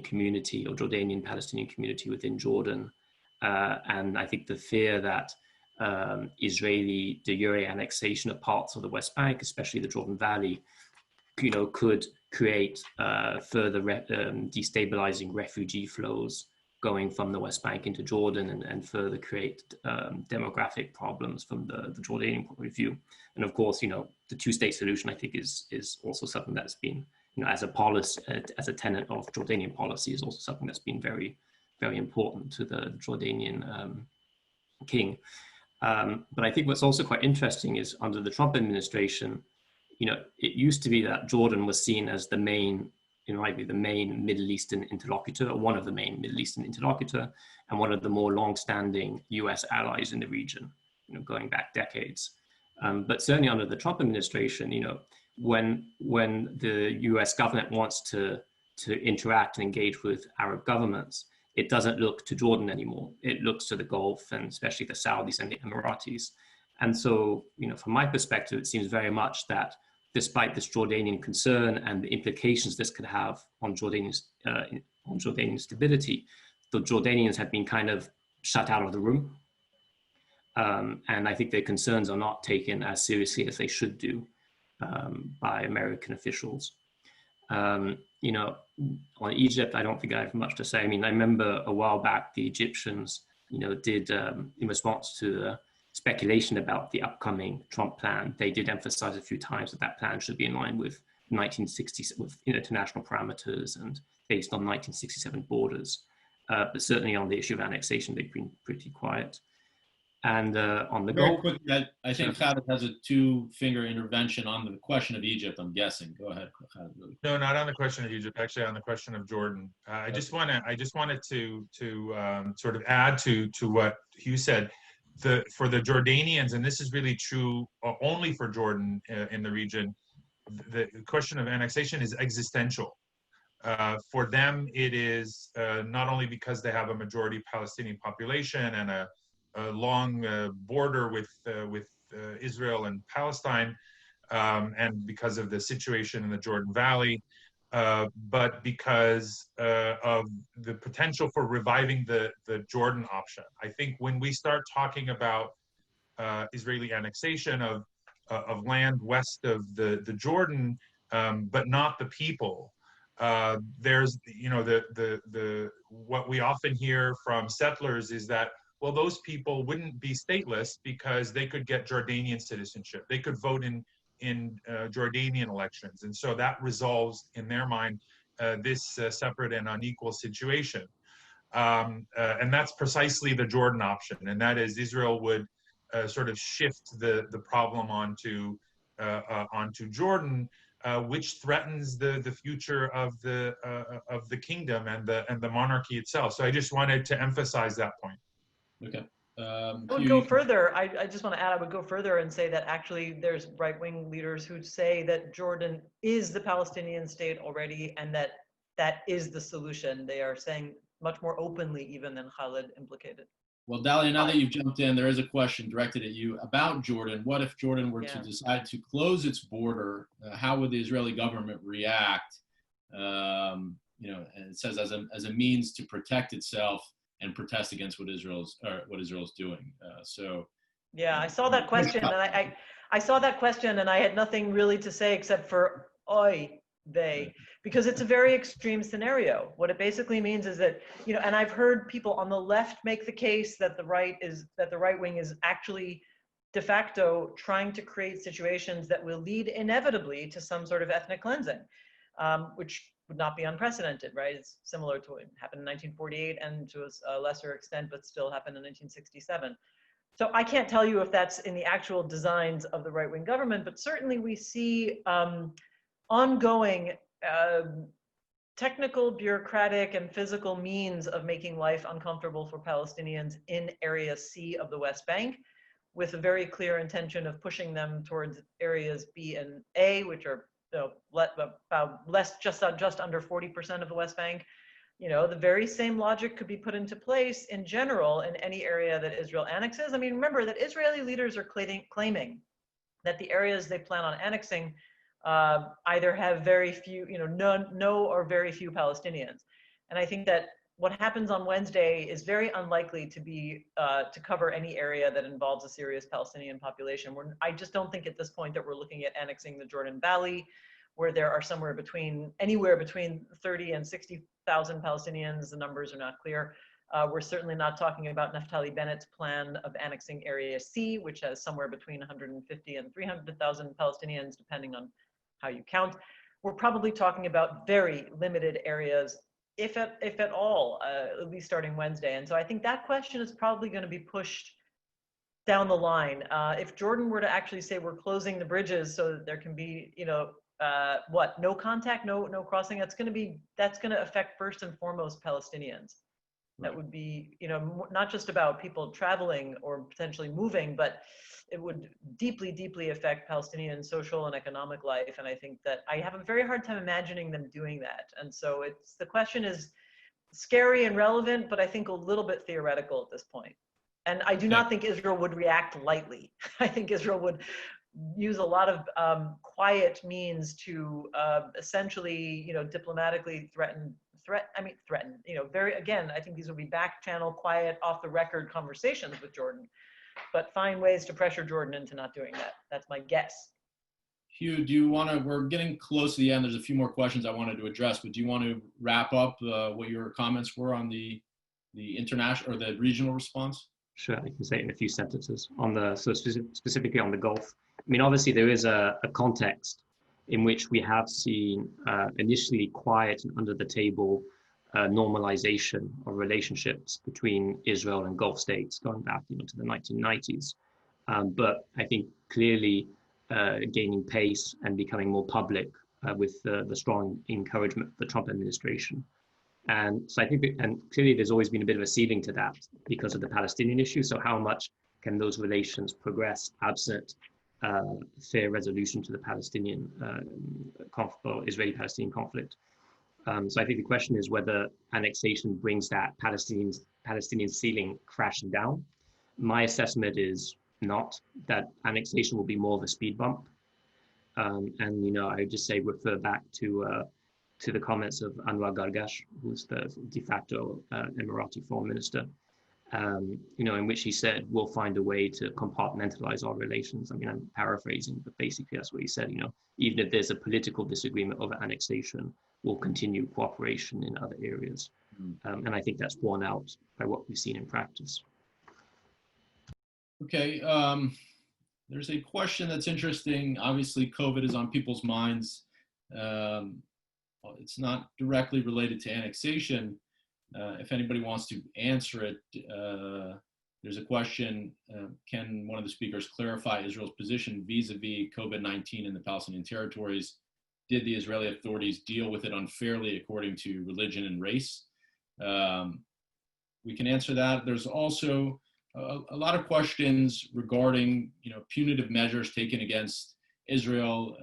community, or Jordanian Palestinian community within Jordan. And I think the fear that Israeli de jure annexation of parts of the West Bank, especially the Jordan Valley, could create further destabilizing refugee flows going from the West Bank into Jordan, and further create demographic problems from the Jordanian point of view. And of course, the two-state solution, I think, is also something that's been, as a policy, as a tenet of Jordanian policy, is also something that's been very, very important to the Jordanian king. But I think what's also quite interesting is, under the Trump administration, it used to be that Jordan was seen as the main, the main Middle Eastern interlocutor, or one of the main Middle Eastern interlocutor, and one of the more long-standing US allies in the region, going back decades. But certainly under the Trump administration, when the US government wants to interact and engage with Arab governments, it doesn't look to Jordan anymore. It looks to the Gulf, and especially the Saudis and the Emiratis. And so, from my perspective, it seems very much that despite this Jordanian concern and the implications this could have on Jordanian stability, the Jordanians have been kind of shut out of the room. And I think their concerns are not taken as seriously as they should do by American officials. On Egypt, I don't think I have much to say. I mean, I remember a while back, the Egyptians, did, in response to the speculation about the upcoming Trump plan, they did emphasize a few times that plan should be in line with 1960s, with international parameters and based on 1967 borders. But certainly on the issue of annexation, they've been pretty quiet. And on the Very Gulf, quickly, I think Khaled has a two-finger intervention on the question of Egypt, I'm guessing. Go ahead, Khaled. Really. No, not on the question of Egypt. Actually, on the question of Jordan. I just wanted to sort of add to what Hugh said. For the Jordanians, and this is really true only for Jordan in the region, the question of annexation is existential. For them, it is not only because they have a majority Palestinian population and a long border with Israel and Palestine, and because of the situation in the Jordan Valley, but because of the potential for reviving the Jordan option. I think when we start talking about Israeli annexation of land west of the Jordan, but not the people, there's what we often hear from settlers is that, well, those people wouldn't be stateless because they could get Jordanian citizenship. They could vote in Jordanian elections. And so that resolves, in their mind, this separate and unequal situation. And that's precisely the Jordan option. And that is, Israel would sort of shift the problem onto Jordan, which threatens the future of the kingdom and the monarchy itself. So I just wanted to emphasize that point. Okay. I would go further. I just want to add, I would go further and say that actually there's right-wing leaders who say that Jordan is the Palestinian state already, and that is the solution. They are saying much more openly even than Khalid implicated. Well, Dalia, now that you've jumped in, there is a question directed at you about Jordan. What if Jordan were to decide to close its border? How would the Israeli government react? And it says as a means to protect itself and protest against what Israel's doing. Yeah, I saw that question, and I saw that question, and I had nothing really to say except for oy vey, because it's a very extreme scenario. What it basically means is that, and I've heard people on the left make the case that the right wing is actually de facto trying to create situations that will lead inevitably to some sort of ethnic cleansing, which would not be unprecedented, right? It's similar to what happened in 1948 and to a lesser extent, but still happened in 1967. So I can't tell you if that's in the actual designs of the right-wing government, but certainly we see ongoing technical, bureaucratic, and physical means of making life uncomfortable for Palestinians in Area C of the West Bank, with a very clear intention of pushing them towards areas B and A, which are just under 40% of the West Bank. The very same logic could be put into place in general in any area that Israel annexes. I mean, remember that Israeli leaders are claiming that the areas they plan on annexing either have very few, no or very few Palestinians. And I think that what happens on Wednesday is very unlikely to be to cover any area that involves a serious Palestinian population. I just don't think at this point that we're looking at annexing the Jordan Valley, where there are anywhere between 30 and 60,000 Palestinians. The numbers are not clear. We're certainly not talking about Naftali Bennett's plan of annexing Area C, which has somewhere between 150 and 300,000 Palestinians, depending on how you count. We're probably talking about very limited areas, if at all, at least starting Wednesday. And so I think that question is probably going to be pushed down the line. If Jordan were to actually say we're closing the bridges so that there can be, no contact, no crossing, that's going to affect first and foremost Palestinians. Right. That would be, not just about people traveling or potentially moving, but it would deeply, deeply affect Palestinian social and economic life. And I think that I have a very hard time imagining them doing that. And so the question is scary and relevant, but I think a little bit theoretical at this point. And I do not think Israel would react lightly. I think Israel would use a lot of quiet means to essentially, diplomatically threaten, I think these will be back channel, quiet, off the record conversations with Jordan, but find ways to pressure Jordan into not doing that. That's my guess. Hugh, we're getting close to the end. There's a few more questions I wanted to address, but do you want to wrap up what your comments were on the international or the regional response? Sure, I can say it in a few sentences specifically on the Gulf. I mean, obviously there is a context in which we have seen initially quiet and under the table normalization of relationships between Israel and Gulf states going back to the 1990s. But I think clearly gaining pace and becoming more public with the strong encouragement of the Trump administration. And so I think, and clearly there's always been a bit of a ceiling to that because of the Palestinian issue. So how much can those relations progress absent fair resolution to the Palestinian or Israeli-Palestinian conflict? So I think the question is whether annexation brings that Palestinian ceiling crashing down. My assessment is not, that annexation will be more of a speed bump. And I would just say refer back to the comments of Anwar Gargash, who's the de facto Emirati foreign minister, in which he said, we'll find a way to compartmentalize our relations. I mean, I'm paraphrasing, but basically that's what he said, even if there's a political disagreement over annexation, we'll continue cooperation in other areas. And I think that's borne out by what we've seen in practice. Okay, there's a question that's interesting. Obviously, COVID is on people's minds. It's not directly related to annexation. If anybody wants to answer it, there's a question, can one of the speakers clarify Israel's position vis-a-vis COVID-19 in the Palestinian territories? Did the Israeli authorities deal with it unfairly according to religion and race? We can answer that. There's also a lot of questions regarding punitive measures taken against Israel.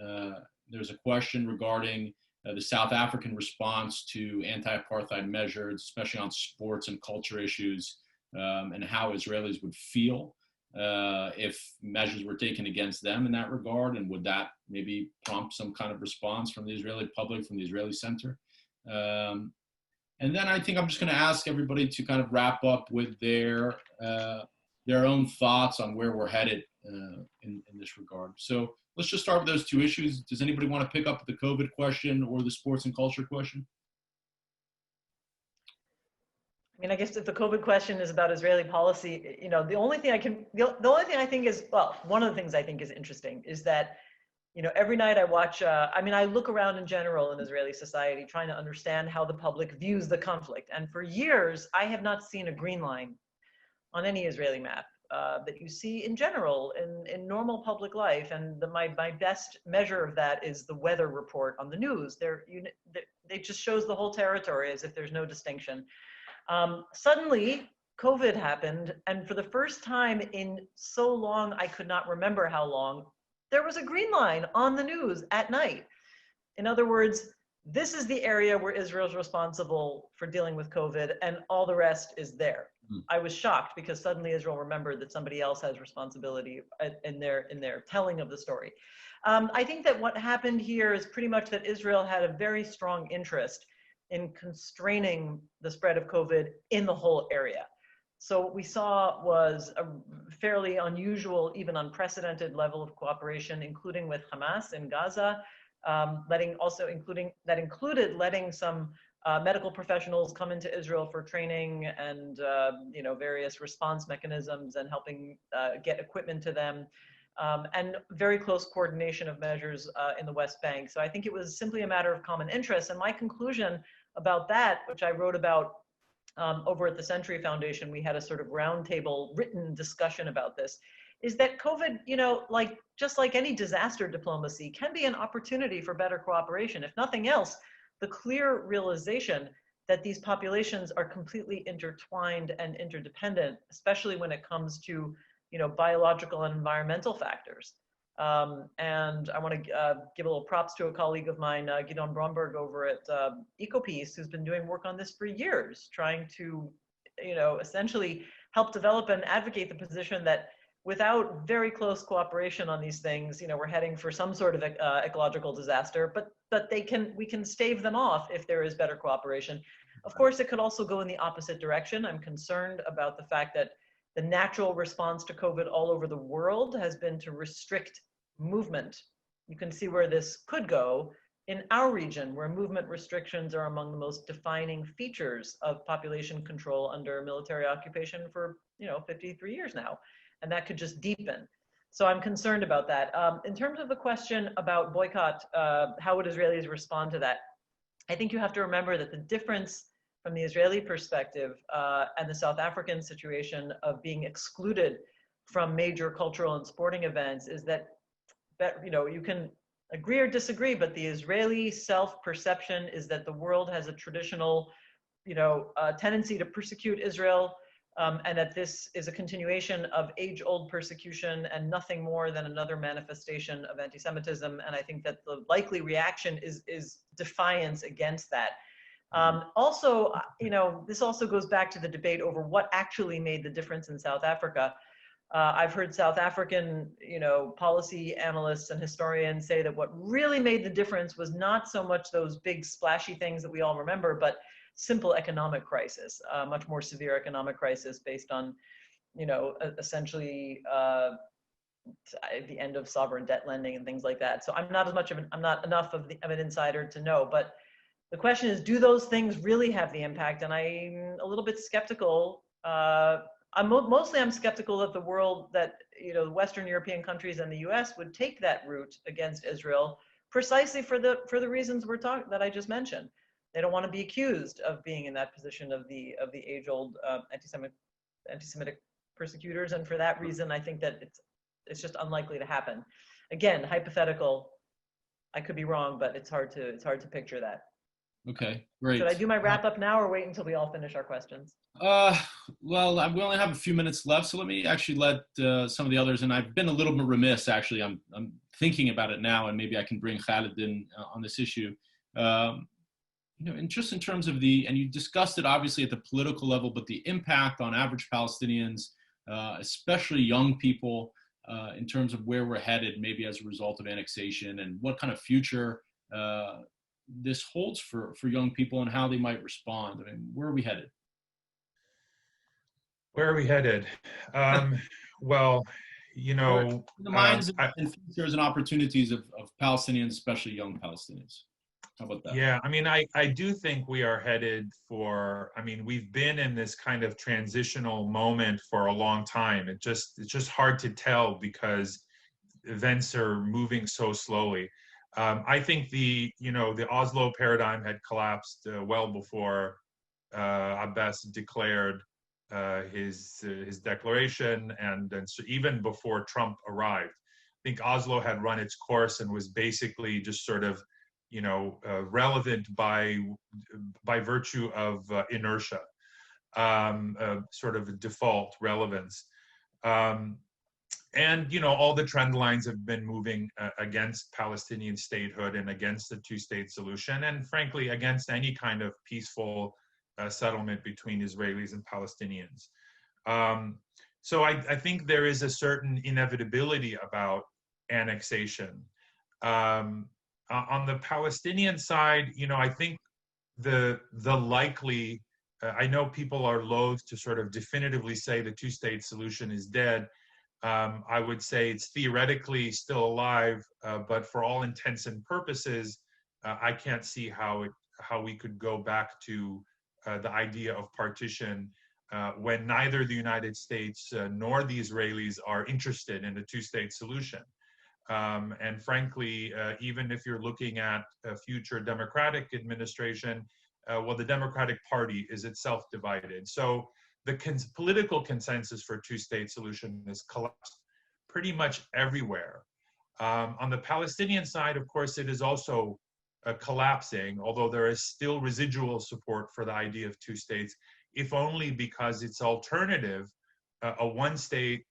There's a question regarding the South African response to anti-apartheid measures, especially on sports and culture issues, and how Israelis would feel if measures were taken against them in that regard, and would that maybe prompt some kind of response from the Israeli public, from the Israeli center? And then I think I'm just going to ask everybody to kind of wrap up with their own thoughts on where we're headed in this regard. So let's just start with those two issues. Does anybody want to pick up the COVID question or the sports and culture question? I mean, I guess if the COVID question is about Israeli policy, you know, the only thing I think is, well, one of the things I think is interesting is that, you know, every night I watch, I mean, I look around in general in Israeli society trying to understand how the public views the conflict. And for years, I have not seen a green line on any Israeli map that you see in general in normal public life. And my best measure of that is the weather report on the news. It just shows the whole territory as if there's no distinction. Suddenly, COVID happened, and for the first time in so long, I could not remember how long, there was a green line on the news at night. In other words, this is the area where Israel's responsible for dealing with COVID, and all the rest is there. I was shocked because suddenly Israel remembered that somebody else has responsibility in their telling of the story. I think that what happened here is pretty much that Israel had a very strong interest in constraining the spread of COVID in the whole area. So what we saw was a fairly unusual, even unprecedented level of cooperation, including with Hamas in Gaza, included letting some medical professionals come into Israel for training and you know, various response mechanisms and helping get equipment to them, and very close coordination of measures in the West Bank. So I think it was simply a matter of common interest. And my conclusion about that, which I wrote about over at the Century Foundation, we had a sort of roundtable written discussion about this, is that COVID, you know, just like any disaster diplomacy, can be an opportunity for better cooperation. If nothing else, the clear realization that these populations are completely intertwined and interdependent, especially when it comes to, you know, biological and environmental factors. And I want to give a little props to a colleague of mine, Gidon Bromberg over at Ecopeace, who's been doing work on this for years, trying to, you know, essentially help develop and advocate the position that without very close cooperation on these things, you know, we're heading for some sort of ecological disaster, but we can stave them off if there is better cooperation. Of course, it could also go in the opposite direction. I'm concerned about the fact that the natural response to COVID all over the world has been to restrict movement. You can see where this could go in our region, where movement restrictions are among the most defining features of population control under military occupation for, you know, 53 years now. And that could just deepen. So I'm concerned about that. In terms of the question about boycott, how would Israelis respond to that? I think you have to remember that the difference from the Israeli perspective and the South African situation of being excluded from major cultural and sporting events is that, you know, you can agree or disagree, but the Israeli self-perception is that the world has a traditional, you know, tendency to persecute Israel, and that this is a continuation of age-old persecution and nothing more than another manifestation of anti-Semitism. And I think that the likely reaction is defiance against that. Also, you know, this also goes back to the debate over what actually made the difference in South Africa. I've heard South African, you know, policy analysts and historians say that what really made the difference was not so much those big splashy things that we all remember, but simple economic crisis, much more severe economic crisis based on, you know, essentially the end of sovereign debt lending and things like that. So I'm not enough of an insider to know, but the question is, do those things really have the impact? And I'm a little bit skeptical. I'm skeptical that the world, that, you know, the Western European countries and the U.S. would take that route against Israel precisely for the reasons that I just mentioned. They don't want to be accused of being in that position of the age-old anti-Semitic persecutors, and for that reason, I think that it's just unlikely to happen. Again, hypothetical. I could be wrong, but it's hard to picture that. Okay, great. Should I do my wrap up now or wait until we all finish our questions? Well, we only have a few minutes left, so let me actually let some of the others, and I've been a little bit remiss, actually. I'm thinking about it now, and maybe I can bring Khaled in on this issue. And just in terms of and you discussed it obviously at the political level, but the impact on average Palestinians, especially young people, in terms of where we're headed, maybe as a result of annexation, and what kind of future this holds for young people and how they might respond. I mean, where are we headed? Where are we headed? Well, the minds and futures and opportunities of Palestinians, especially young Palestinians. How about that? Yeah, I mean, I do think we are headed for, I mean, we've been in this kind of transitional moment for a long time. It's just hard to tell because events are moving so slowly. I think the Oslo paradigm had collapsed well before Abbas declared his declaration, and so even before Trump arrived. I think Oslo had run its course and was basically just sort of relevant by virtue of inertia, sort of a default relevance. And all the trend lines have been moving against Palestinian statehood and against the two-state solution, and frankly against any kind of peaceful settlement between Israelis and Palestinians. So I think there is a certain inevitability about annexation. On the Palestinian side, I think the likely, I know people are loath to sort of definitively say the two-state solution is dead. I would say it's theoretically still alive, but for all intents and purposes, I can't see how we could go back to the idea of partition when neither the United States nor the Israelis are interested in a two-state solution. And frankly, even if you're looking at a future Democratic administration, well, the Democratic Party is itself divided. So the political consensus for a two-state solution has collapsed pretty much everywhere. On the Palestinian side, of course, it is also collapsing, although there is still residual support for the idea of two states, if only because its alternative, a one-state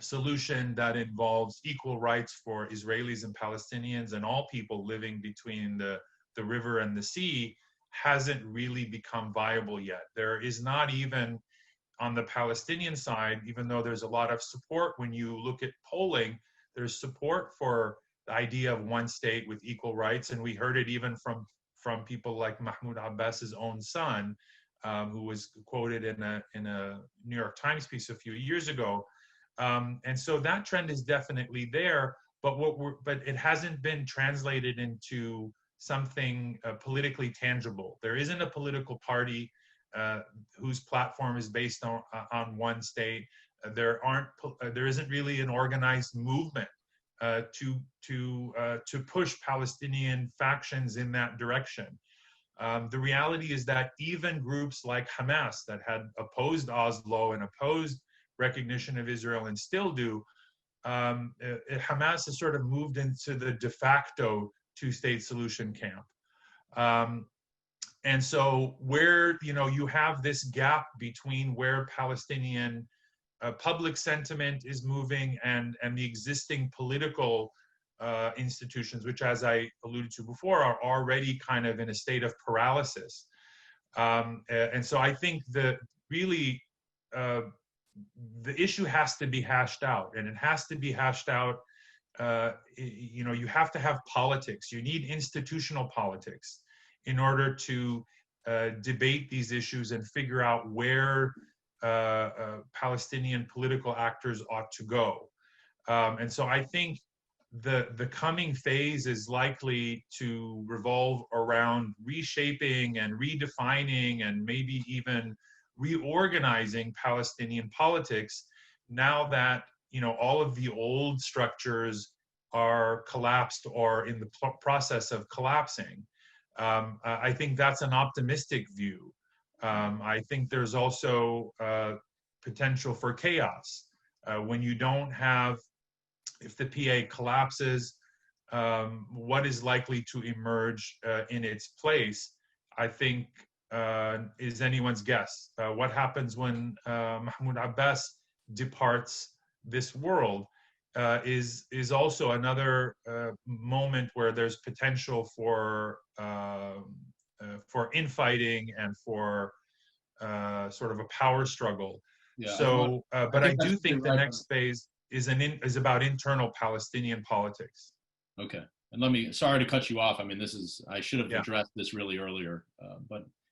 solution that involves equal rights for Israelis and Palestinians and all people living between the river and the sea, hasn't really become viable yet. There is not even on the Palestinian side, even though there's a lot of support when you look at polling, there's support for the idea of one state with equal rights, and we heard it even from people like Mahmoud Abbas's own son, who was quoted in a New York Times piece a few years ago. And so that trend is definitely there, but it hasn't been translated into something politically tangible. There isn't a political party whose platform is based on one state. There isn't really an organized movement to push Palestinian factions in that direction. The reality is that even groups like Hamas that had opposed Oslo and opposed recognition of Israel and still do, Hamas has sort of moved into the de facto two-state solution camp. And so where, you have this gap between where Palestinian public sentiment is moving and the existing political institutions, which, as I alluded to before, are already kind of in a state of paralysis. And so I think that really the issue has to be hashed out, and it has to be hashed out. You have to have politics. You need institutional politics in order to debate these issues and figure out where Palestinian political actors ought to go. And so I think the coming phase is likely to revolve around reshaping and redefining and maybe even reorganizing Palestinian politics now that all of the old structures are collapsed or in the process of collapsing. I think that's an optimistic view. I think there's also potential for chaos when you don't have, if the PA collapses, what is likely to emerge in its place, I think, is anyone's guess. What happens when Mahmoud Abbas departs this world? is also another moment where there's potential for infighting and for sort of a power struggle. Yeah, So, but I do think the right. next phase is about internal Palestinian politics. Okay. And sorry to cut you off. I mean, I should have Yeah. addressed this really earlier,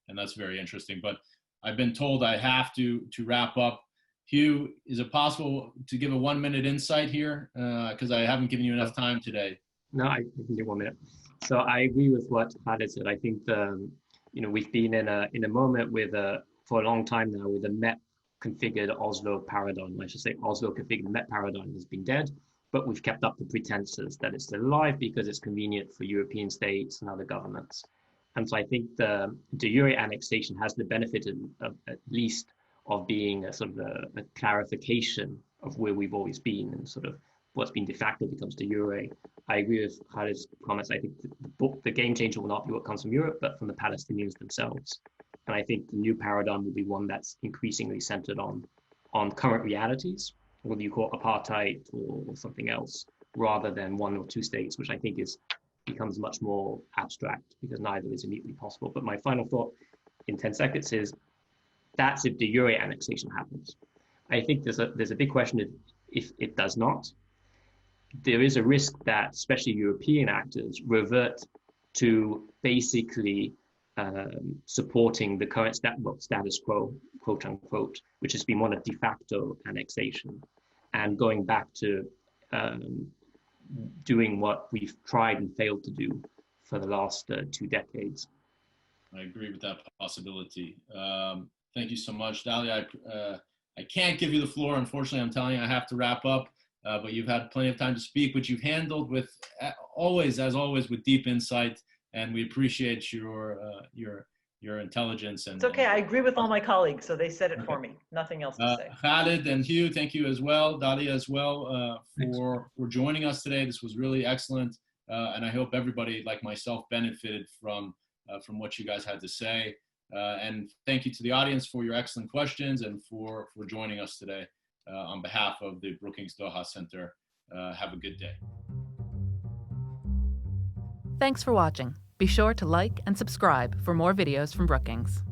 and that's very interesting. But I've been told I have to wrap up. Hugh, is it possible to give a 1-minute insight here? Because I haven't given you enough time today. No, I can do 1 minute. So I agree with what Khaled said. I think we've been in a moment for a long time now with a MEP configured Oslo paradigm. I should say Oslo configured MEP paradigm has been dead, but we've kept up the pretenses that it's still alive because it's convenient for European states and other governments. And so I think the de jure annexation has the benefit of at least of being a sort of a clarification of where we've always been, and sort of what's been de facto becomes de jure. I agree with Khaled's comments. I think the game changer will not be what comes from Europe, but from the Palestinians themselves. And I think the new paradigm will be one that's increasingly centered on current realities, whether you call it apartheid or something else, rather than 1 or 2 states, which I think becomes much more abstract because neither is immediately possible. But my final thought in 10 seconds is that's if de jure annexation happens. I think there's a big question if it does not. There is a risk that especially European actors revert to basically supporting the current status quo, quote unquote, which has been one of de facto annexation, and going back to doing what we've tried and failed to do for the last 2 decades. I agree with that possibility. Thank you so much, Dalia. I can't give you the floor. Unfortunately, I'm telling you, I have to wrap up. But you've had plenty of time to speak, which you've handled with as always, with deep insight, and we appreciate your intelligence. And it's okay. I agree with all my colleagues, so they said it for me. Nothing else to say. Khaled and Hugh, thank you as well. Dalia as well for joining us today. This was really excellent, and I hope everybody, like myself, benefited from what you guys had to say. And thank you to the audience for your excellent questions and for joining us today. On behalf of the Brookings Doha Center, have a good day. Thanks for watching. Be sure to like and subscribe for more videos from Brookings.